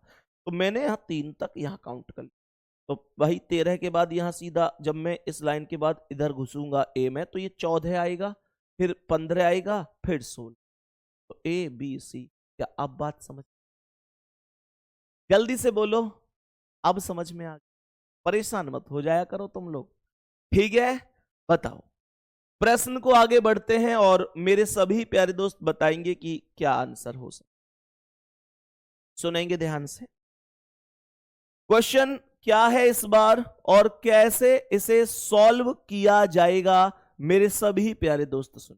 तो मैंने यहाँ 3 तक यहाँ काउंट कर लिया। तो भाई 13 के बाद यहाँ सीधा जब मैं इस लाइन के बाद इधर घुसूंगा a में, तो ये 14 आएगा, फिर 15 आएगा, फिर 16। तो A B C। क्या अब बात समझ? जल्दी से बोलो, अब समझ में आ गया? परेशान मत हो जाया करो तुम लोग, ठीक है? बताओ, प्रश्न को आगे बढ़ते हैं और मेरे सभी प्यारे दोस्त बताएंगे कि क्या आंसर हो सकता। सुनेंगे ध्यान से। क्वेश्चन क्या है इस बार और कैसे इसे सॉल्व किया जाएगा, मेरे सभी प्यारे दोस्त सुन।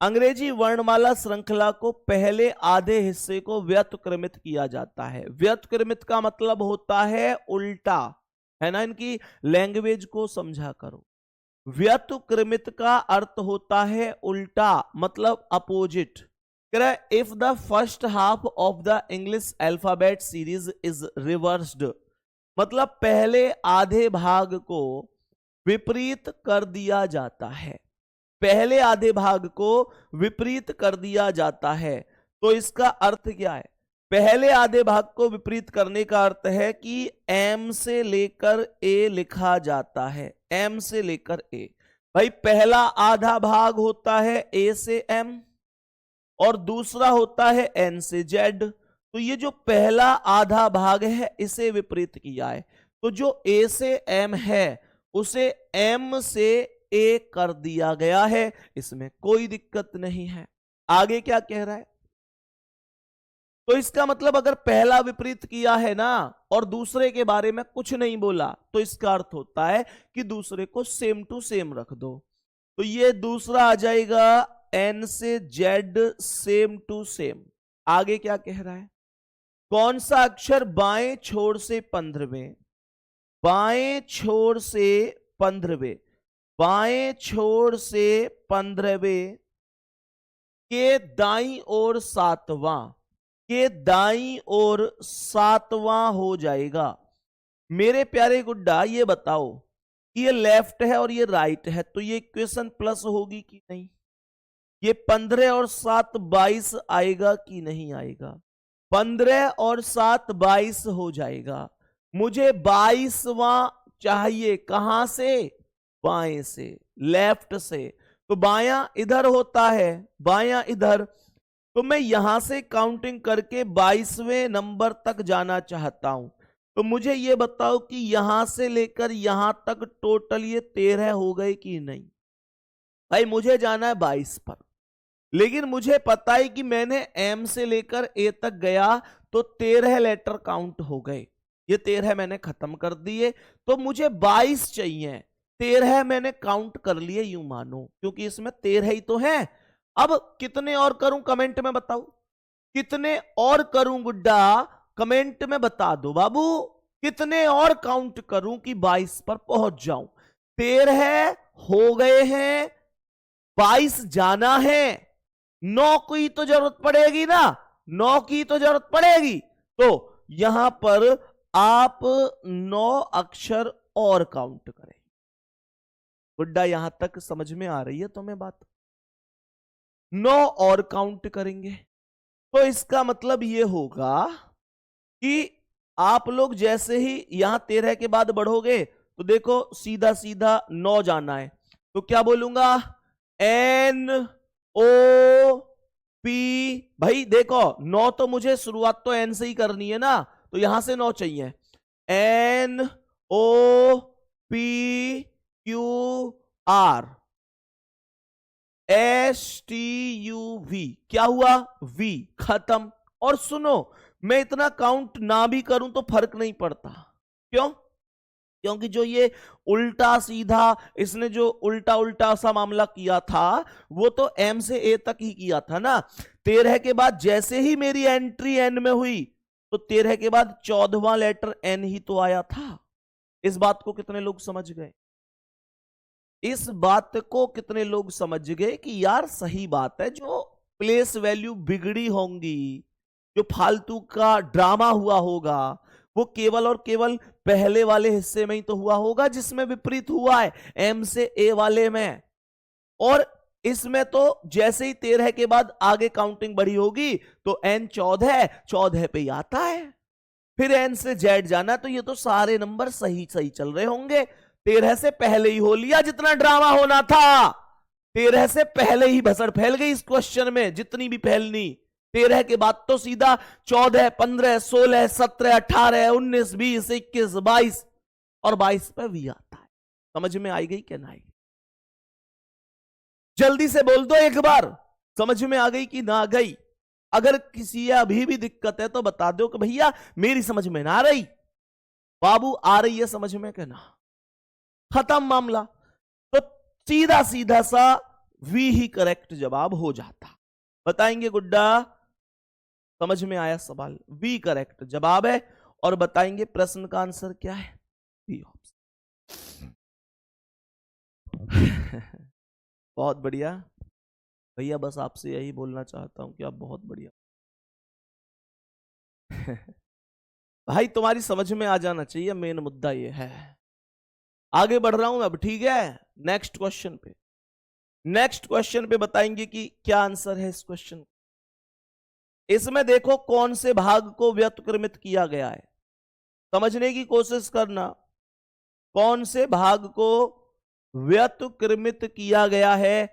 अंग्रेजी वर्णमाला श्रृंखला को पहले आधे हिस्से को व्युत्क्रमित किया जाता है। व्युत्क्रमित का मतलब होता है उल्टा, है ना? इनकी लैंग्वेज को समझा करो। व्युत्क्रमित का अर्थ होता है उल्टा, मतलब opposite. If the first half of the English alphabet series is reversed, मतलब पहले आधे भाग को विपरीत कर दिया जाता है। पहले आधे भाग को विपरीत कर दिया जाता है, तो इसका अर्थ क्या है? पहले आधे भाग को विपरीत करने का अर्थ है कि m से लेकर a लिखा जाता है। m से लेकर a, भाई पहला आधा भाग होता है a से m और दूसरा होता है n से z। तो ये जो पहला आधा भाग है इसे विपरीत किया है, तो जो a से m है उसे m से a कर दिया गया है, इसमें कोई दिक्कत नहीं है। आगे क्या कह रहा है? तो इसका मतलब अगर पहला विपरीत किया है ना और दूसरे के बारे में कुछ नहीं बोला, तो इसका अर्थ होता है कि दूसरे को सेम टू सेम रख दो। तो ये दूसरा आ जाएगा n से z सेम टू सेम। आगे क्या कह रहा है? कौन सा अक्षर बाएं छोर से 15वें, बाएं छोर से 15वें, बाएं छोर से 15वें के दाईं ओर 7वां, के दाईं ओर 7वां हो जाएगा। मेरे प्यारे गुड्डा ये बताओ कि ये लेफ्ट है और ये राइट है, तो ये इक्वेशन प्लस होगी कि नहीं? ये 15 और 7 22 आएगा कि नहीं आएगा? 15 और 7 22 हो जाएगा। मुझे 22वां चाहिए, कहां से? बाएं से, लेफ्ट से। तो बायां इधर होता है, बायां इधर। तो मैं यहां से काउंटिंग करके 22वें नंबर तक जाना चाहता हूं। तो मुझे ये बताओ कि यहां से लेकर यहां तक टोटल ये 13 हो गए कि नहीं? भाई मुझे जाना है 22 पर, लेकिन मुझे पता है कि मैंने m से लेकर a तक गया तो 13 लेटर काउंट हो गए। ये 13 मैंने खत्म कर दिए, तो मुझे 22 चाहिए। 13 मैंने काउंट कर लिए यूं मानो, क्योंकि इसमें 13 ही तो है। अब कितने और करूं कमेंट में बताओ, कितने और करूं गुड्डा? कमेंट में बता दो बाबू, कितने और काउंट करूं कि 22 पर पहुंच जाऊं? 13 हो गए हैं, 22 जाना है। 9 की तो जरूरत पड़ेगी ना, 9 की तो जरूरत पड़ेगी। तो यहां पर आप 9 अक्षर और काउंट करें। गुड्डा यहां तक समझ में आ रही है तुम्हें बात? 9 और काउंट करेंगे। तो इसका मतलब ये होगा कि आप लोग जैसे ही यहां 13 के बाद बढ़ोगे तो देखो सीधा सीधा 9 जाना है, तो क्या बोलूंगा, एन ओ पी। भाई देखो 9 तो मुझे शुरुआत तो एन से ही करनी है ना, तो यहां से 9 चाहिए। N O P Q R S T U V, क्या हुआ, वी, खत्म। और सुनो, मैं इतना काउंट ना भी करूं तो फर्क नहीं पड़ता। क्यों? क्योंकि जो ये उल्टा सीधा इसने जो उल्टा उल्टा सा मामला किया था वो तो एम से ए तक ही किया था ना। 13 के बाद जैसे ही मेरी एंट्री एन में हुई तो 13 के बाद 14वां लेटर एन ही तो आया था। इस बात को कितने लोग समझ गए? इस बात को कितने लोग समझ गए कि यार सही बात है, जो प्लेस वैल्यू बिगड़ी होंगी, जो फालतू का ड्रामा हुआ होगा, वो केवल और केवल पहले वाले हिस्से में ही तो हुआ होगा जिसमें विपरीत हुआ है, एम से ए वाले में। और इसमें तो जैसे ही 13 के बाद आगे काउंटिंग बढ़ी होगी तो एन 14 पे ही आता है, फिर एन से जेड जाना, तो ये तो सारे नंबर सही सही चल रहे होंगे। 13 से पहले ही हो लिया जितना ड्रामा होना था, 13 से पहले ही भसड़ फैल गई इस क्वेश्चन में जितनी भी फैलनी। 13 के बाद तो सीधा 14, 15, 16, 17, 18, 19, 20, 21, 22 और 22 पे भी आता है। समझ में आई गई क्या ना आई? जल्दी से बोल दो एक बार, समझ में आ गई कि ना आ गई? अगर किसी अभी भी दिक्कत है तो बता दो कि भैया मेरी समझ में ना आ रही, बाबू आ रही है समझ में क्या ना? खत्म मामला। तो सीधा सीधा सा वी ही करेक्ट जवाब हो जाता। बताएंगे गुड्डा? समझ में आया सवाल? वी करेक्ट जवाब है। और बताएंगे प्रश्न का आंसर क्या है? B option. बहुत बढ़िया भैया, बस आपसे यही बोलना चाहता हूं कि आप बहुत बढ़िया। भाई तुम्हारी समझ में आ जाना चाहिए, मेन मुद्दा ये है। आगे बढ़ रहा हूं अब, ठीक है? नेक्स्ट क्वेश्चन पे, नेक्स्ट क्वेश्चन पे बताएंगे कि क्या आंसर है इस क्वेश्चन। इसमें देखो कौन से भाग को व्युत्क्रमित किया गया है, समझने की कोशिश करना। कौन से भाग को व्युत्क्रमित किया गया है?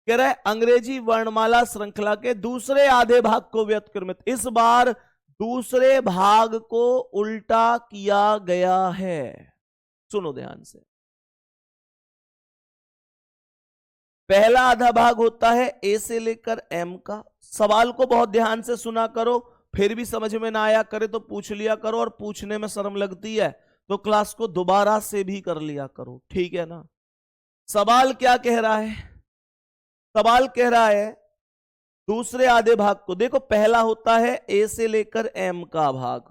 कह रहा है अंग्रेजी वर्णमाला श्रृंखला के दूसरे आधे भाग को व्युत्क्रमित। इस बार दूसरे भाग को उल्टा किया गया है। सुनो ध्यान से, पहला आधा भाग होता है ए से लेकर एम का। सवाल को बहुत ध्यान से सुना करो, फिर भी समझ में ना आया करे तो पूछ लिया करो, और पूछने में शर्म लगती है तो क्लास को दोबारा से भी कर लिया करो, ठीक है ना? सवाल क्या कह रहा है? सवाल कह रहा है दूसरे आधे भाग को, देखो पहला होता है ए से लेकर एम का भाग,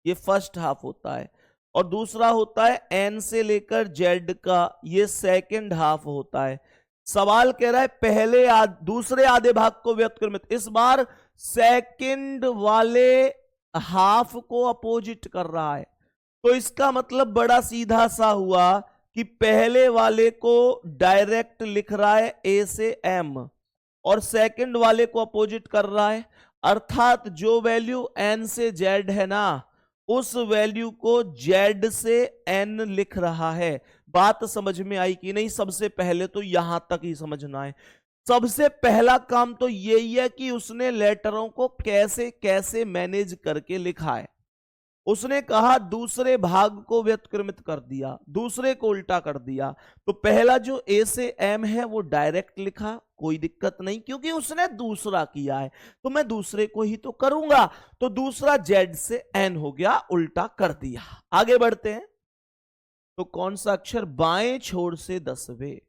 ये फर्स्ट हाफ होता है, और दूसरा होता है एन से लेकर जेड का, ये सेकंड हाफ होता है। सवाल कह रहा है दूसरे आधे भाग को व्युत्क्रमित। इस बार सेकंड वाले हाफ को अपोजिट कर रहा है, तो इसका मतलब बड़ा सीधा सा हुआ कि पहले वाले को डायरेक्ट लिख रहा है ए से एम, और सेकंड वाले को अपोजिट कर रहा है। अर्थात जो वैल्यू एन से जेड है ना, उस वैल्यू को जेड से एन लिख रहा है। बात समझ में आई कि नहीं? सबसे पहले तो यहां तक ही समझना है। सबसे पहला काम तो यही है कि उसने लेटरों को कैसे कैसे मैनेज करके लिखा है। उसने कहा दूसरे भाग को व्युत्क्रमित कर दिया, दूसरे को उल्टा कर दिया। तो पहला जो ए से एम है वो डायरेक्ट लिखा, कोई दिक्कत नहीं, क्योंकि उसने दूसरा किया है तो मैं दूसरे को ही तो करूंगा। तो दूसरा जेड से एन हो गया, उल्टा कर दिया। आगे बढ़ते हैं। तो कौन सा अक्षर बाएं छोर से 10वें,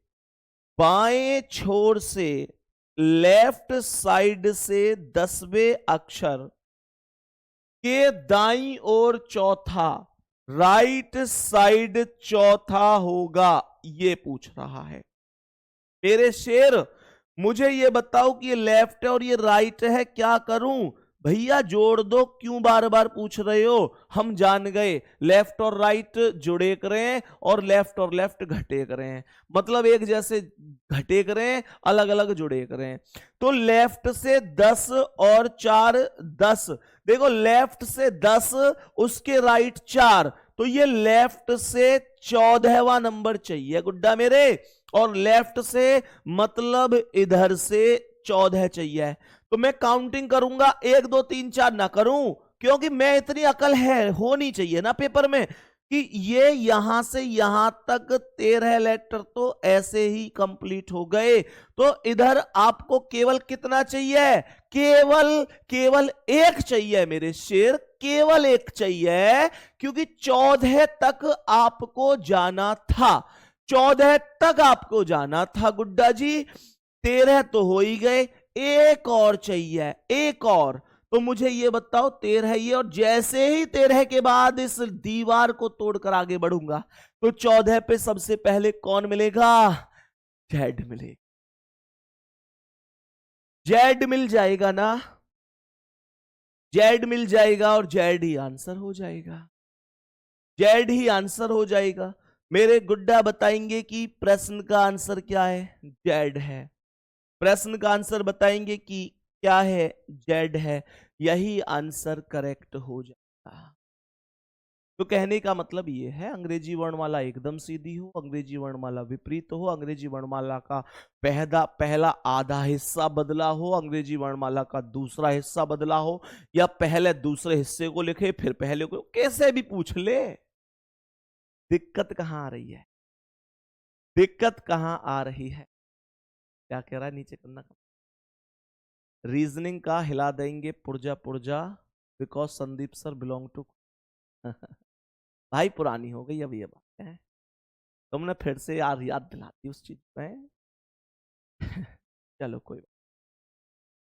बाएं छोर से लेफ्ट साइड से 10वें अक्षर के दाईं ओर चौथा, राइट साइड चौथा होगा, ये पूछ रहा है। मेरे शेर मुझे ये बताओ कि ये लेफ्ट है और ये राइट है, क्या करूं? भैया जोड़ दो, क्यों बार बार पूछ रहे हो? हम जान गए लेफ्ट और राइट जुड़े करें और लेफ्ट और लेफ्ट घटे करें, मतलब एक जैसे घटे करें, अलग अलग जुड़े करें। तो लेफ्ट से 10 और 4 10, देखो लेफ्ट से 10, उसके राइट 4, तो ये लेफ्ट से 14वां नंबर चाहिए गुड्डा मेरे, और लेफ्ट से मतलब इधर से 14 चाहिए। तो मैं काउंटिंग करूंगा 1 2 3 4 ना करूं, क्योंकि मैं इतनी अकल है होनी चाहिए ना पेपर में कि ये यहां से यहां तक 13 लेटर तो ऐसे ही कंप्लीट हो गए। तो इधर आपको केवल कितना चाहिए? केवल एक चाहिए मेरे शेर, केवल एक चाहिए, क्योंकि 14 तक आपको जाना था, 14 तक आपको जाना था गुड्डा जी। 13 तो हो ही गए, एक और चाहिए, एक और। तो मुझे ये बताओ 13 ये, और जैसे ही 13 के बाद इस दीवार को तोड़कर आगे बढ़ूंगा तो 14 पे सबसे पहले कौन मिलेगा? जेड मिलेगा। जेड मिल जाएगा ना, जेड मिल जाएगा और जेड ही आंसर हो जाएगा, जेड ही आंसर हो जाएगा। मेरे गुड्डा बताएंगे कि प्रश्न का आंसर क्या है? जेड है। प्रश्न का आंसर बताएंगे कि क्या है? जेड है। यही आंसर करेक्ट हो जाएगा। तो कहने का मतलब ये है, अंग्रेजी वर्णमाला एकदम सीधी हो, अंग्रेजी वर्णमाला विपरीत हो, अंग्रेजी वर्णमाला का पहला आधा हिस्सा बदला हो, अंग्रेजी वर्णमाला का दूसरा हिस्सा बदला हो, या पहले दूसरे हिस्से को लिखे फिर पहले को, कैसे भी पूछ ले। दिक्कत कहां आ रही है? दिक्कत कहां आ रही है? क्या कह रहा है नीचे करना? रीजनिंग का हिला देंगे पुर्जा पुर्जा, because Sandeep sir belong to भाई पुरानी हो गई अब ये बात है, तुमने फिर से याद दिला दी उस चीज में चलो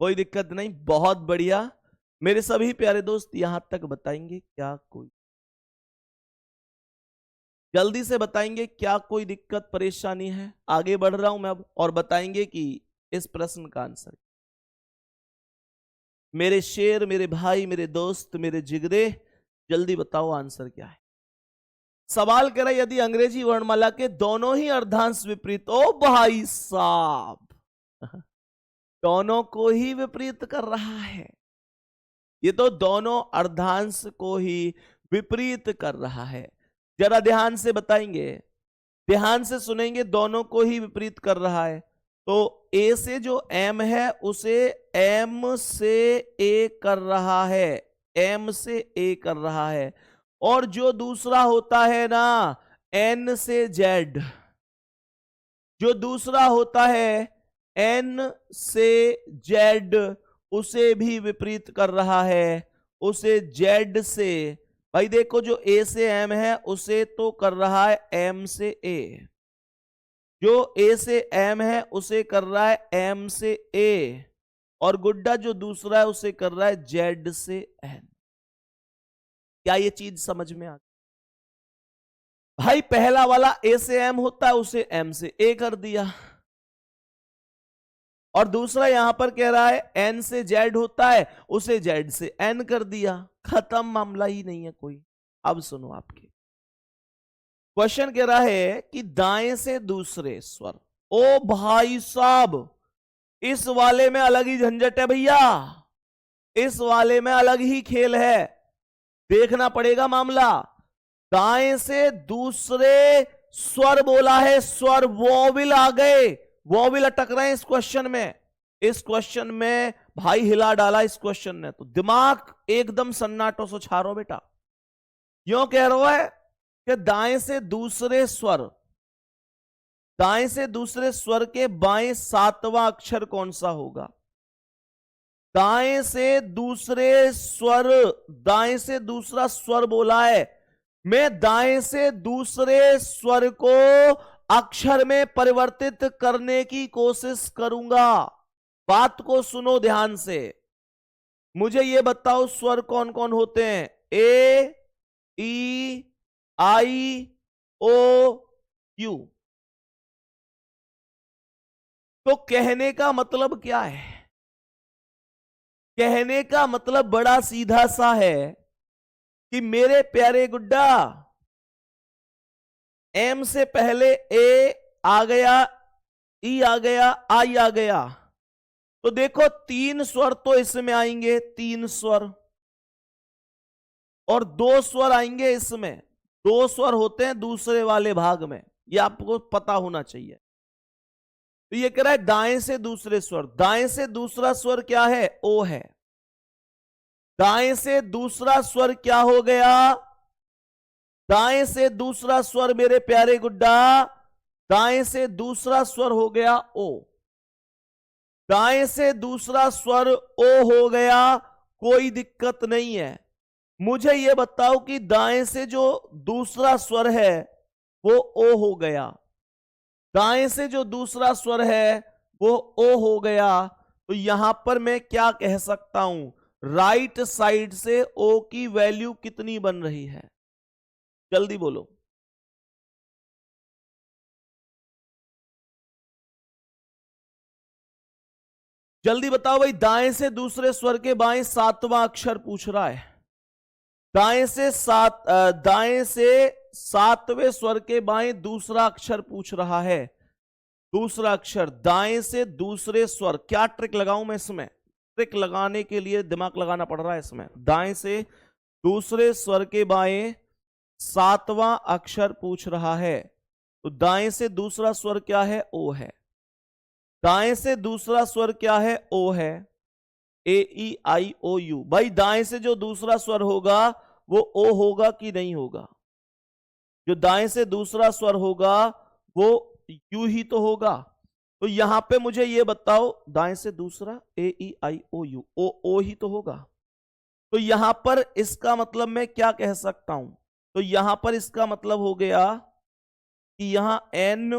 कोई दिक्कत नहीं, बहुत बढ़िया। मेरे सभी प्यारे दोस्त यहां तक बताएंगे क्या कोई, जल्दी से बताएंगे क्या कोई दिक्कत परेशानी है? आगे बढ़ रहा हूं मैं अब, और बताएंगे कि इस प्रश्न का आंसर। मेरे शेर, मेरे भाई, मेरे दोस्त, मेरे जिगरे, जल्दी बताओ आंसर क्या है? सवाल कह रहा है यदि अंग्रेजी वर्णमाला के दोनों ही अर्धांश विपरीत, ओ भाई साहब दोनों को ही विपरीत कर रहा है, ये तो दोनों अर्धांश को ही विपरीत कर रहा है। जरा ध्यान से बताएंगे, ध्यान से सुनेंगे, दोनों को ही विपरीत कर रहा है। तो ए से जो एम है उसे एम से ए कर रहा है, एम से ए कर रहा है, और जो दूसरा होता है ना एन से जेड, जो दूसरा होता है एन से जेड, उसे भी विपरीत कर रहा है, उसे जेड से। भाई देखो जो ए से एम है उसे तो कर रहा है एम से ए, जो ए से एम है उसे कर रहा है एम से ए, और गुड्डा जो दूसरा है उसे कर रहा है जेड से एन। क्या ये चीज समझ में आ? भाई पहला वाला ए से एम होता है उसे एम से ए कर दिया, और दूसरा यहां पर कह रहा है एन से जेड होता है उसे जेड से एन कर दिया, खत्म, मामला ही नहीं है कोई। अब सुनो आपके क्वेश्चन कह रहा है कि दाएं से दूसरे स्वर, ओ भाई साहब इस वाले में अलग ही झंझट है भैया, इस वाले में अलग ही खेल है, देखना पड़ेगा मामला। दाएं से दूसरे स्वर बोला है, स्वर वोविल आ गए, वोविल अटक रहे हैं इस क्वेश्चन में, इस क्वेश्चन में भाई हिला डाला इस क्वेश्चन ने, तो दिमाग एकदम सन्नाटो सो छारो बेटा। क्यों कह रहा है कि दाएं से दूसरे स्वर, दाएं से दूसरे स्वर के बाएं 7वां अक्षर कौन सा होगा? दाएं से दूसरे स्वर, दाएं से दूसरा स्वर बोला है, मैं दाएं से दूसरे स्वर को अक्षर में परिवर्तित करने की कोशिश करूंगा। बात को सुनो ध्यान से, मुझे यह बताओ स्वर कौन कौन होते हैं? ए, ई, आई, ओ, यू। तो कहने का मतलब क्या है? कहने का मतलब बड़ा सीधा सा है कि मेरे प्यारे गुड्डा, एम से पहले ए आ गया, ई आ गया, आई आ गया, तो देखो 3 स्वर तो इसमें आएंगे, 3 स्वर, और 2 स्वर आएंगे इसमें, 2 स्वर होते हैं दूसरे वाले भाग में, ये आपको पता होना चाहिए। तो ये कह रहा है दाएं से दूसरे स्वर, दाएं से दूसरा स्वर क्या है? ओ है। दाएं से दूसरा स्वर क्या हो गया? दाएं से दूसरा स्वर मेरे प्यारे गुड्डा, दाएं से दूसरा स्वर हो गया ओ। दाएं से दूसरा स्वर ओ हो गया, कोई दिक्कत नहीं है। मुझे यह बताओ कि दाएं से जो दूसरा स्वर है वो ओ हो गया, दाएं से जो दूसरा स्वर है वो ओ हो गया, तो यहां पर मैं क्या कह सकता हूं? राइट साइड से ओ की वैल्यू कितनी बन रही है? जल्दी बोलो। जल्दी बताओ भाई, दाएं से दूसरे स्वर के बाएं 7वां अक्षर पूछ रहा है। दाएं से 7वें स्वर के बाएं दूसरा अक्षर पूछ रहा है। दूसरा अक्षर, दाएं से दूसरे स्वर, क्या ट्रिक लगाऊं मैं इसमें? ट्रिक लगाने के लिए दिमाग लगाना पड़ रहा है इसमें। दाएं से दूसरे स्वर के बाएं 7वां अक्षर पूछ रहा है, तो दाएं से दूसरा स्वर क्या है? ओ है। दाएं से दूसरा स्वर क्या है? ओ है। ए ई आई ओ यू। भाई दाएं से जो दूसरा स्वर होगा वो ओ होगा कि नहीं होगा? जो दाएं से दूसरा स्वर होगा वो यू ही तो होगा। तो यहां पे मुझे ये बताओ, दाएं से दूसरा ए ई आई ओ यू, ओ ही तो होगा। तो यहां पर इसका मतलब मैं क्या कह सकता हूं? तो यहां पर इसका मतलब हो गया कि यहां एन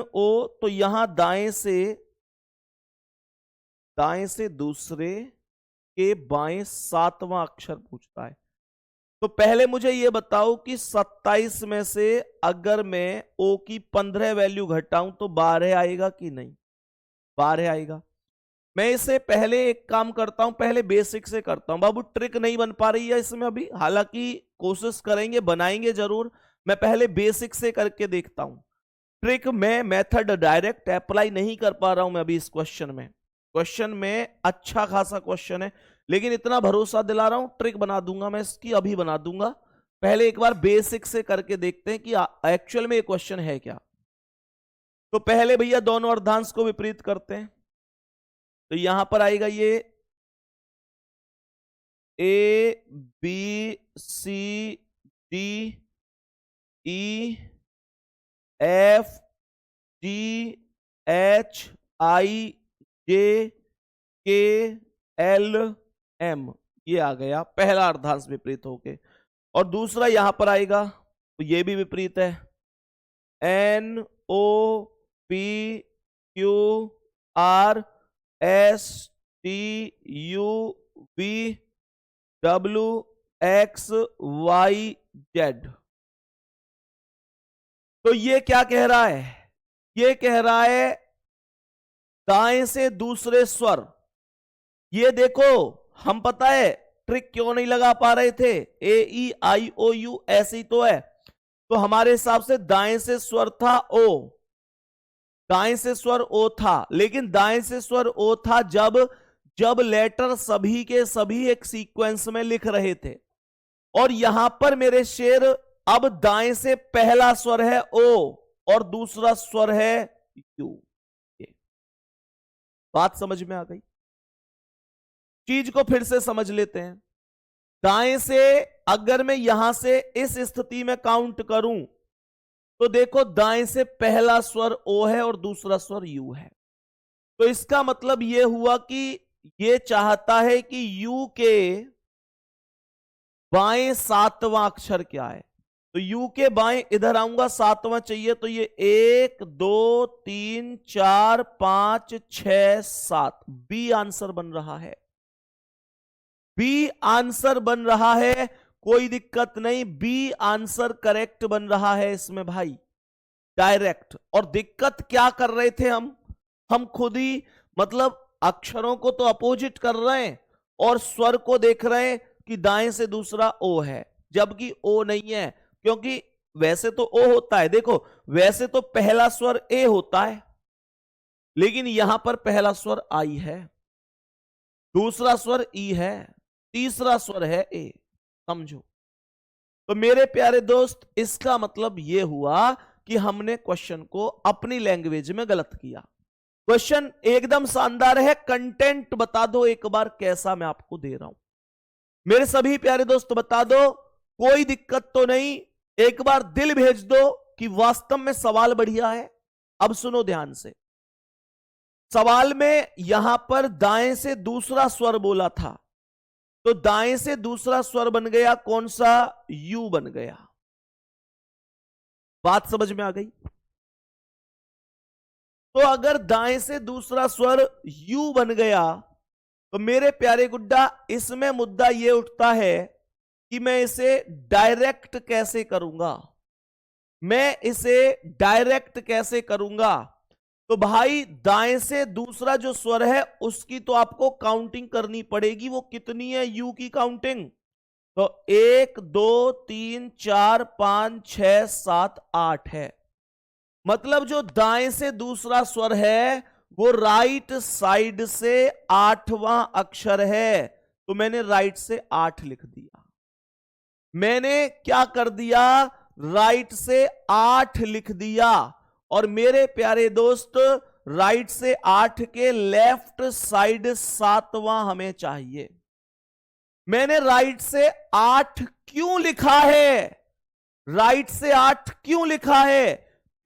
ओ, तो यहां दाएं से दूसरे के बाएं 7वां अक्षर पूछता है। तो पहले मुझे यह बताओ कि 27 में से अगर मैं ओ की 15 वैल्यू घटाऊं तो 12 आएगा कि नहीं? 12 आएगा। मैं इसे पहले एक काम करता हूं, पहले बेसिक से करता हूं। बाबू ट्रिक नहीं बन पा रही है इसमें अभी, हालांकि कोशिश करेंगे, बनाएंगे जरूर। मैं पहले बेसिक से करके देखता हूं। ट्रिक में मेथड डायरेक्ट अप्लाई नहीं कर पा रहा हूं मैं अभी इस क्वेश्चन में अच्छा खासा क्वेश्चन है, लेकिन इतना भरोसा दिला रहा हूं, ट्रिक बना दूंगा मैं इसकी, अभी बना दूंगा। पहले एक बार बेसिक से करके देखते हैं कि एक्चुअल में ये क्वेश्चन है क्या। तो पहले भैया दोनों अर्धांश को विपरीत करते हैं। तो यहां पर आएगा ये A B C D E F G H I J K L M, ये आ गया पहला अर्धांश विपरीत होके। और दूसरा यहां पर आएगा तो ये भी विपरीत है, N O P Q R S T U V W X Y Z. तो ये क्या कह रहा है? ये कह रहा है दाएं से दूसरे स्वर। ये देखो, हम पता है ट्रिक क्यों नहीं लगा पा रहे थे, ए ई आई ओ यू ऐसे ही तो है। तो हमारे हिसाब से दाएं से स्वर था ओ, दाएं से स्वर ओ था, लेकिन दाएं से स्वर ओ था जब लेटर सभी के सभी एक सीक्वेंस में लिख रहे थे। और यहां पर मेरे शेर अब दाएं से पहला स्वर है ओ और दूसरा स्वर है यू। बात समझ में आ गई? चीज को फिर से समझ लेते हैं। दाएं से अगर मैं यहां से इस स्थिति में काउंट करूं तो देखो दाएं से पहला स्वर ओ है और दूसरा स्वर यू है। तो इसका मतलब यह हुआ कि यह चाहता है कि यू के बाएं 7वां अक्षर क्या है। तो यू के बाएं इधर आऊंगा, 7वां चाहिए, तो ये 1 2 3 4 5 6 7, बी आंसर बन रहा है। बी आंसर बन रहा है, कोई दिक्कत नहीं, बी आंसर करेक्ट बन रहा है इसमें भाई, डायरेक्ट। और दिक्कत क्या कर रहे थे हम खुद ही, मतलब अक्षरों को तो अपोजिट कर रहे हैं और स्वर को देख रहे हैं कि दाएं से दूसरा ओ है, जबकि ओ नहीं है, क्योंकि वैसे तो ओ होता है। देखो वैसे तो पहला स्वर ए होता है, लेकिन यहां पर पहला स्वर आई है, दूसरा स्वर ई है, तीसरा स्वर है ए। समझो। तो मेरे प्यारे दोस्त, इसका मतलब यह हुआ कि हमने क्वेश्चन को अपनी लैंग्वेज में गलत किया। क्वेश्चन एकदम शानदार है, कंटेंट बता दो एक बार कैसा मैं आपको दे रहा हूं। मेरे सभी प्यारे दोस्त बता दो, कोई दिक्कत तो नहीं, एक बार दिल भेज दो कि वास्तव में सवाल बढ़िया है। अब सुनो ध्यान से, सवाल में यहां पर दाएं से दूसरा स्वर बोला था, तो दाएं से दूसरा स्वर बन गया कौन सा? यू बन गया। बात समझ में आ गई? तो अगर दाएं से दूसरा स्वर यू बन गया तो मेरे प्यारे गुड्डा, इसमें मुद्दा यह उठता है कि मैं इसे डायरेक्ट कैसे करूंगा, मैं इसे डायरेक्ट कैसे करूंगा। तो भाई दाएं से दूसरा जो स्वर है उसकी तो आपको काउंटिंग करनी पड़ेगी। वो कितनी है यू की काउंटिंग? तो 1 2 3 4 5 6 7 8 है। मतलब जो दाएं से दूसरा स्वर है वो राइट साइड से 8वां अक्षर है। तो मैंने राइट से 8 लिख दिया। मैंने क्या कर दिया? राइट से 8 लिख दिया। और मेरे प्यारे दोस्त, राइट से 8 के लेफ्ट साइड 7वां हमें चाहिए। मैंने राइट से 8 क्यों लिखा है? राइट से 8 क्यों लिखा है?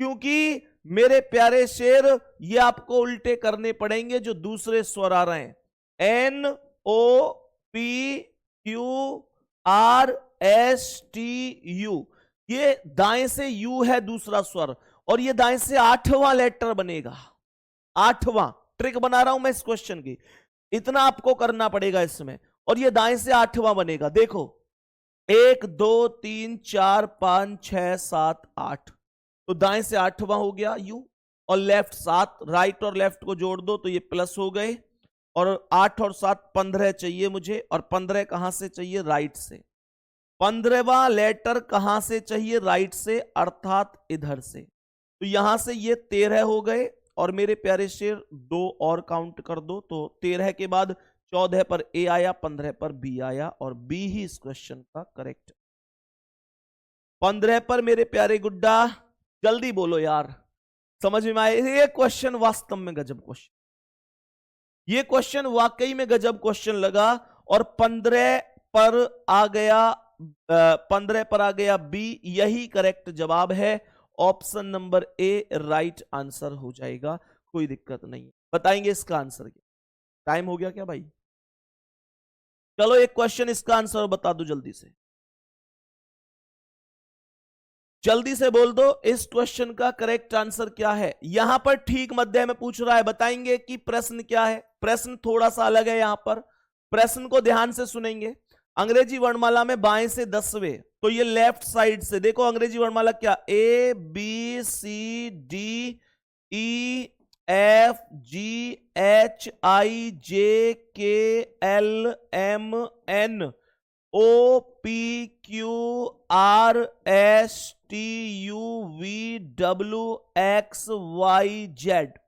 क्योंकि मेरे प्यारे शेर, ये आपको उल्टे करने पड़ेंगे जो दूसरे स्वर आ रहे हैं। N O P Q R S T U, ये दाएं से यू है दूसरा स्वर, और ये दाएं से 8वां लेटर बनेगा। 8वां ट्रिक बना रहा हूं मैं इस क्वेश्चन की, इतना आपको करना पड़ेगा इसमें। और ये दाएं से 8वां बनेगा। देखो 1 2 3 4 5 6 7 8, तो दाएं से 8वां हो गया यू, और लेफ्ट 7, राइट और लेफ्ट को जोड़ दो तो ये प्लस हो गए। और 8 और 7 15 चाहिए मुझे, और 15 कहां से चाहिए? राइट से। 15वां लेटर कहां से चाहिए? राइट से, अर्थात इधर से। तो यहां से ये 13 हो गए। और मेरे प्यारे शेर 2 और काउंट कर दो, तो 13 के बाद 14 पर ए आया, 15 पर बी आया, और बी ही इस क्वेश्चन का करेक्ट। 15 पर मेरे प्यारे गुड्डा, जल्दी बोलो यार, समझ में आए? ये क्वेश्चन वास्तव में गजब क्वेश्चन, ये क्वेश्चन वाकई में गजब क्वेश्चन लगा। और 15 पर आ गया, 15 पर आ गया बी, यही करेक्ट जवाब है। Option number A right answer हो जाएगा, कोई दिक्कत नहीं। बताएंगे इसका आंसर क्या? टाइम हो गया क्या भाई? चलो एक क्वेश्चन इसका आंसर बता दो जल्दी से, जल्दी से बोल दो इस क्वेश्चन का करेक्ट आंसर क्या है। यहां पर ठीक मध्य में पूछ रहा है, बताएंगे कि प्रश्न क्या है। प्रश्न थोड़ा सा अलग है यहां पर, प्रश्न को ध्यान से सुनेंगे। अंग्रेजी वर्णमाला में बाएं से 10वें, तो ये लेफ्ट साइड से देखो अंग्रेजी वर्णमाला क्या? A B C D E F G H I J K L M N O P Q R S T U V W X Y Z.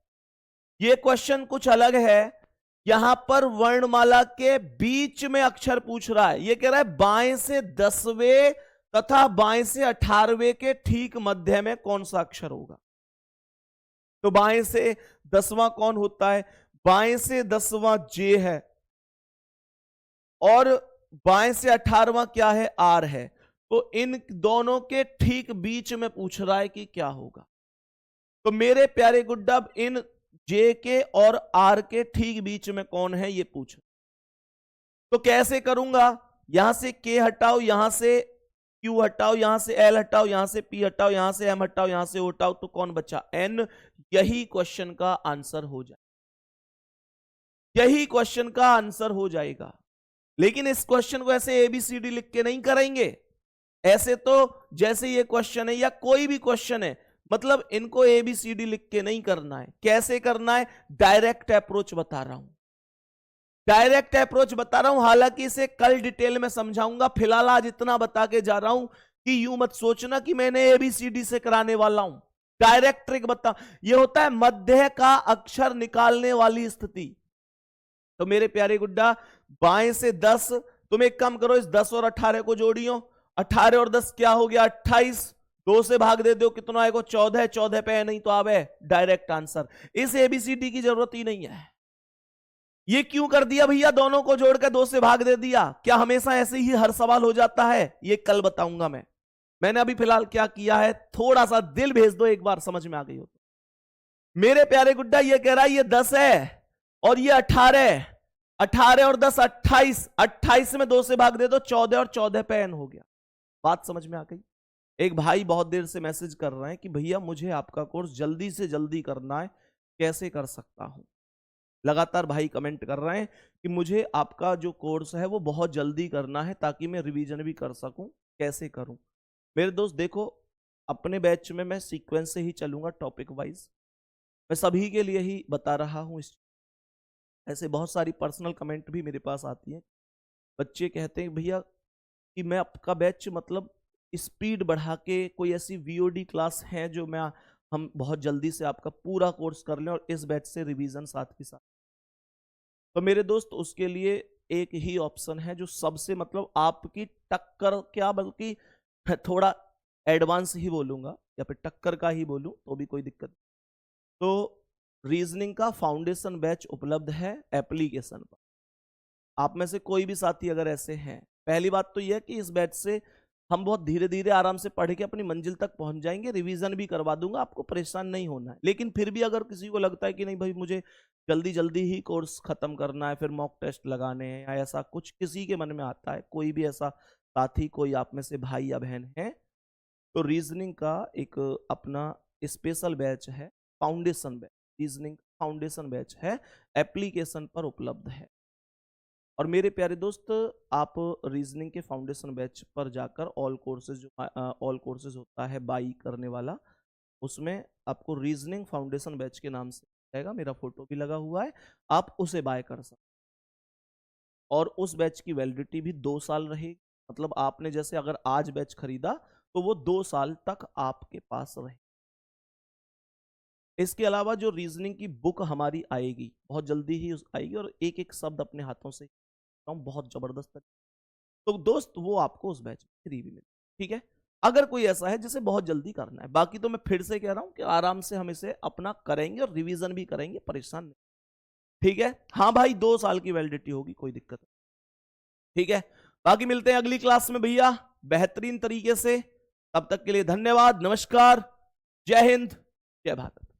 ये क्वेश्चन कुछ अलग है, यहां पर वर्णमाला के बीच में अक्षर पूछ रहा है। ये कह रहा है बाएं से 10वें तथा बाएं से 18वें के ठीक मध्य में कौन सा अक्षर होगा। तो बाएं से 10वां कौन होता है? बाएं से 10वां जे है, और बाएं से 18वां क्या है? आर है। तो इन दोनों के ठीक बीच में पूछ रहा है कि क्या होगा। तो मेरे प्यारे गुड्डा, इन जे के और आर के ठीक बीच में कौन है ये पूछ। तो कैसे करूंगा? यहां से के हटाओ, यहां से क्यू हटाओ, यहां से एल हटाओ, यहां से पी हटाओ, यहां से एम हटाओ, यहां से ओ हटाओ, तो कौन बचा? एन। यही क्वेश्चन का आंसर हो जाए, यही क्वेश्चन का आंसर हो जाएगा। लेकिन इस क्वेश्चन को ऐसे एबीसीडी लिख के नहीं करेंगे। ऐसे तो जैसे ये क्वेश्चन है या कोई भी क्वेश्चन है, मतलब इनको ABCD लिख के नहीं करना है। कैसे करना है? डायरेक्ट अप्रोच बता रहा हूं, डायरेक्ट अप्रोच बता रहा हूं। हालांकि इसे कल डिटेल में समझाऊंगा, फिलहाल आज इतना बता के जा रहा हूं कि यूं मत सोचना कि मैंने ABCD से कराने वाला हूं। डायरेक्ट ट्रिक बता, यह होता है मध्य का अक्षर निकालने वाली स्थिति। तो मेरे प्यारे गुड्डा, बाएं से 10, तुम एक काम करो, इस 10 और 18 को जोड़ियो। 18 और 10 क्या हो गया? 28। 2 से भाग दे दो, कितना आएगा? 14। 14 पे है नहीं तो आवे डायरेक्ट आंसर। इस ABCD की जरूरत ही नहीं है। ये क्यों कर दिया भैया? दोनों को जोड़कर 2 से भाग दे दिया। क्या हमेशा ऐसे ही हर सवाल हो जाता है? ये कल बताऊंगा मैं। मैंने अभी फिलहाल क्या किया है, थोड़ा सा दिल भेज दो, एक बार समझ में आ गई हो तो। मेरे प्यारे गुड्डा, ये कह रहा है ये 10 है और ये 18। 18 और 10 28। 28 में 2 से भाग दे दो, 14 और 14 पे एन हो गया। बात समझ में आ गई? एक भाई बहुत देर से मैसेज कर रहे हैं कि भैया मुझे आपका कोर्स जल्दी से जल्दी करना है, कैसे कर सकता हूं? लगातार भाई कमेंट कर रहे हैं कि मुझे आपका जो कोर्स है वो बहुत जल्दी करना है ताकि मैं रिवीजन भी कर सकूं, कैसे करूं? मेरे दोस्त देखो, अपने बैच में मैं सीक्वेंस से ही चलूंगा, टॉपिक वाइज। मैं सभी के लिए ही बता रहा हूं। ऐसे बहुत सारी पर्सनल कमेंट भी मेरे पास आती है। बच्चे कहते हैं भैया कि मैं आपका बैच मतलब स्पीड बढ़ा के कोई ऐसी VOD क्लास है जो मैं हम बहुत जल्दी से आपका पूरा कोर्स कर लें और इस बैच से रिवीजन साथ के साथ। तो मेरे दोस्त उसके लिए एक ही ऑप्शन है जो सबसे मतलब आपकी टक्कर, क्या बल्कि थोड़ा एडवांस ही बोलूंगा या फिर टक्कर का ही बोलूं तो भी कोई दिक्कत नहीं। तो रीजनिंग का फाउंडेशन बैच उपलब्ध है एप्लीकेशन पर। आप में से कोई भी साथी अगर ऐसे हैं, पहली बात तो यह कि इस बैच से हम बहुत धीरे धीरे आराम से पढ़ के अपनी मंजिल तक पहुंच जाएंगे। रिवीजन भी करवा दूंगा, आपको परेशान नहीं होना है। लेकिन फिर भी अगर किसी को लगता है कि नहीं भाई मुझे जल्दी जल्दी ही कोर्स खत्म करना है, फिर मॉक टेस्ट लगाने हैं या ऐसा कुछ किसी के मन में आता है, कोई भी ऐसा साथी, कोई आप में से भाई या बहन है, तो रीजनिंग का एक अपना स्पेशल बैच है, foundation batch. Reasoning foundation batch है, एप्लीकेशन पर उपलब्ध है। और मेरे प्यारे दोस्त, आप रीजनिंग के फाउंडेशन बैच पर जाकर ऑल कोर्सेज, जो ऑल कोर्सेज होता है बाई करने वाला, उसमें आपको रीजनिंग फाउंडेशन बैच के नाम से आएगा, मेरा फोटो भी लगा हुआ है, आप उसे बाय कर सकते। और उस बैच की वैलिडिटी भी 2 साल रहेगी। मतलब आपने जैसे अगर आज बैच खरीदा तो वो 2 साल तक आपके पास रहे। इसके अलावा जो रीजनिंग की बुक हमारी आएगी बहुत जल्दी ही आएगी, और एक एक शब्द अपने हाथों से बहुत जबरदस्त। तो दोस्त वो आपको उस बैच में फ्री भी मिले, ठीक है, अगर कोई ऐसा है जिसे बहुत जल्दी करना है। बाकी तो मैं फिर से कह रहा हूं कि आराम से हम इसे अपना करेंगे और रिवीजन भी करेंगे, परेशान नहीं, ठीक है। हाँ भाई, 2 साल की वैलिडिटी होगी, कोई दिक्कत नहीं, ठीक है। बाकी मिलते हैं अगली क्लास में भैया बेहतरीन तरीके से। तब तक के लिए धन्यवाद, नमस्कार, जय हिंद, जय भारत।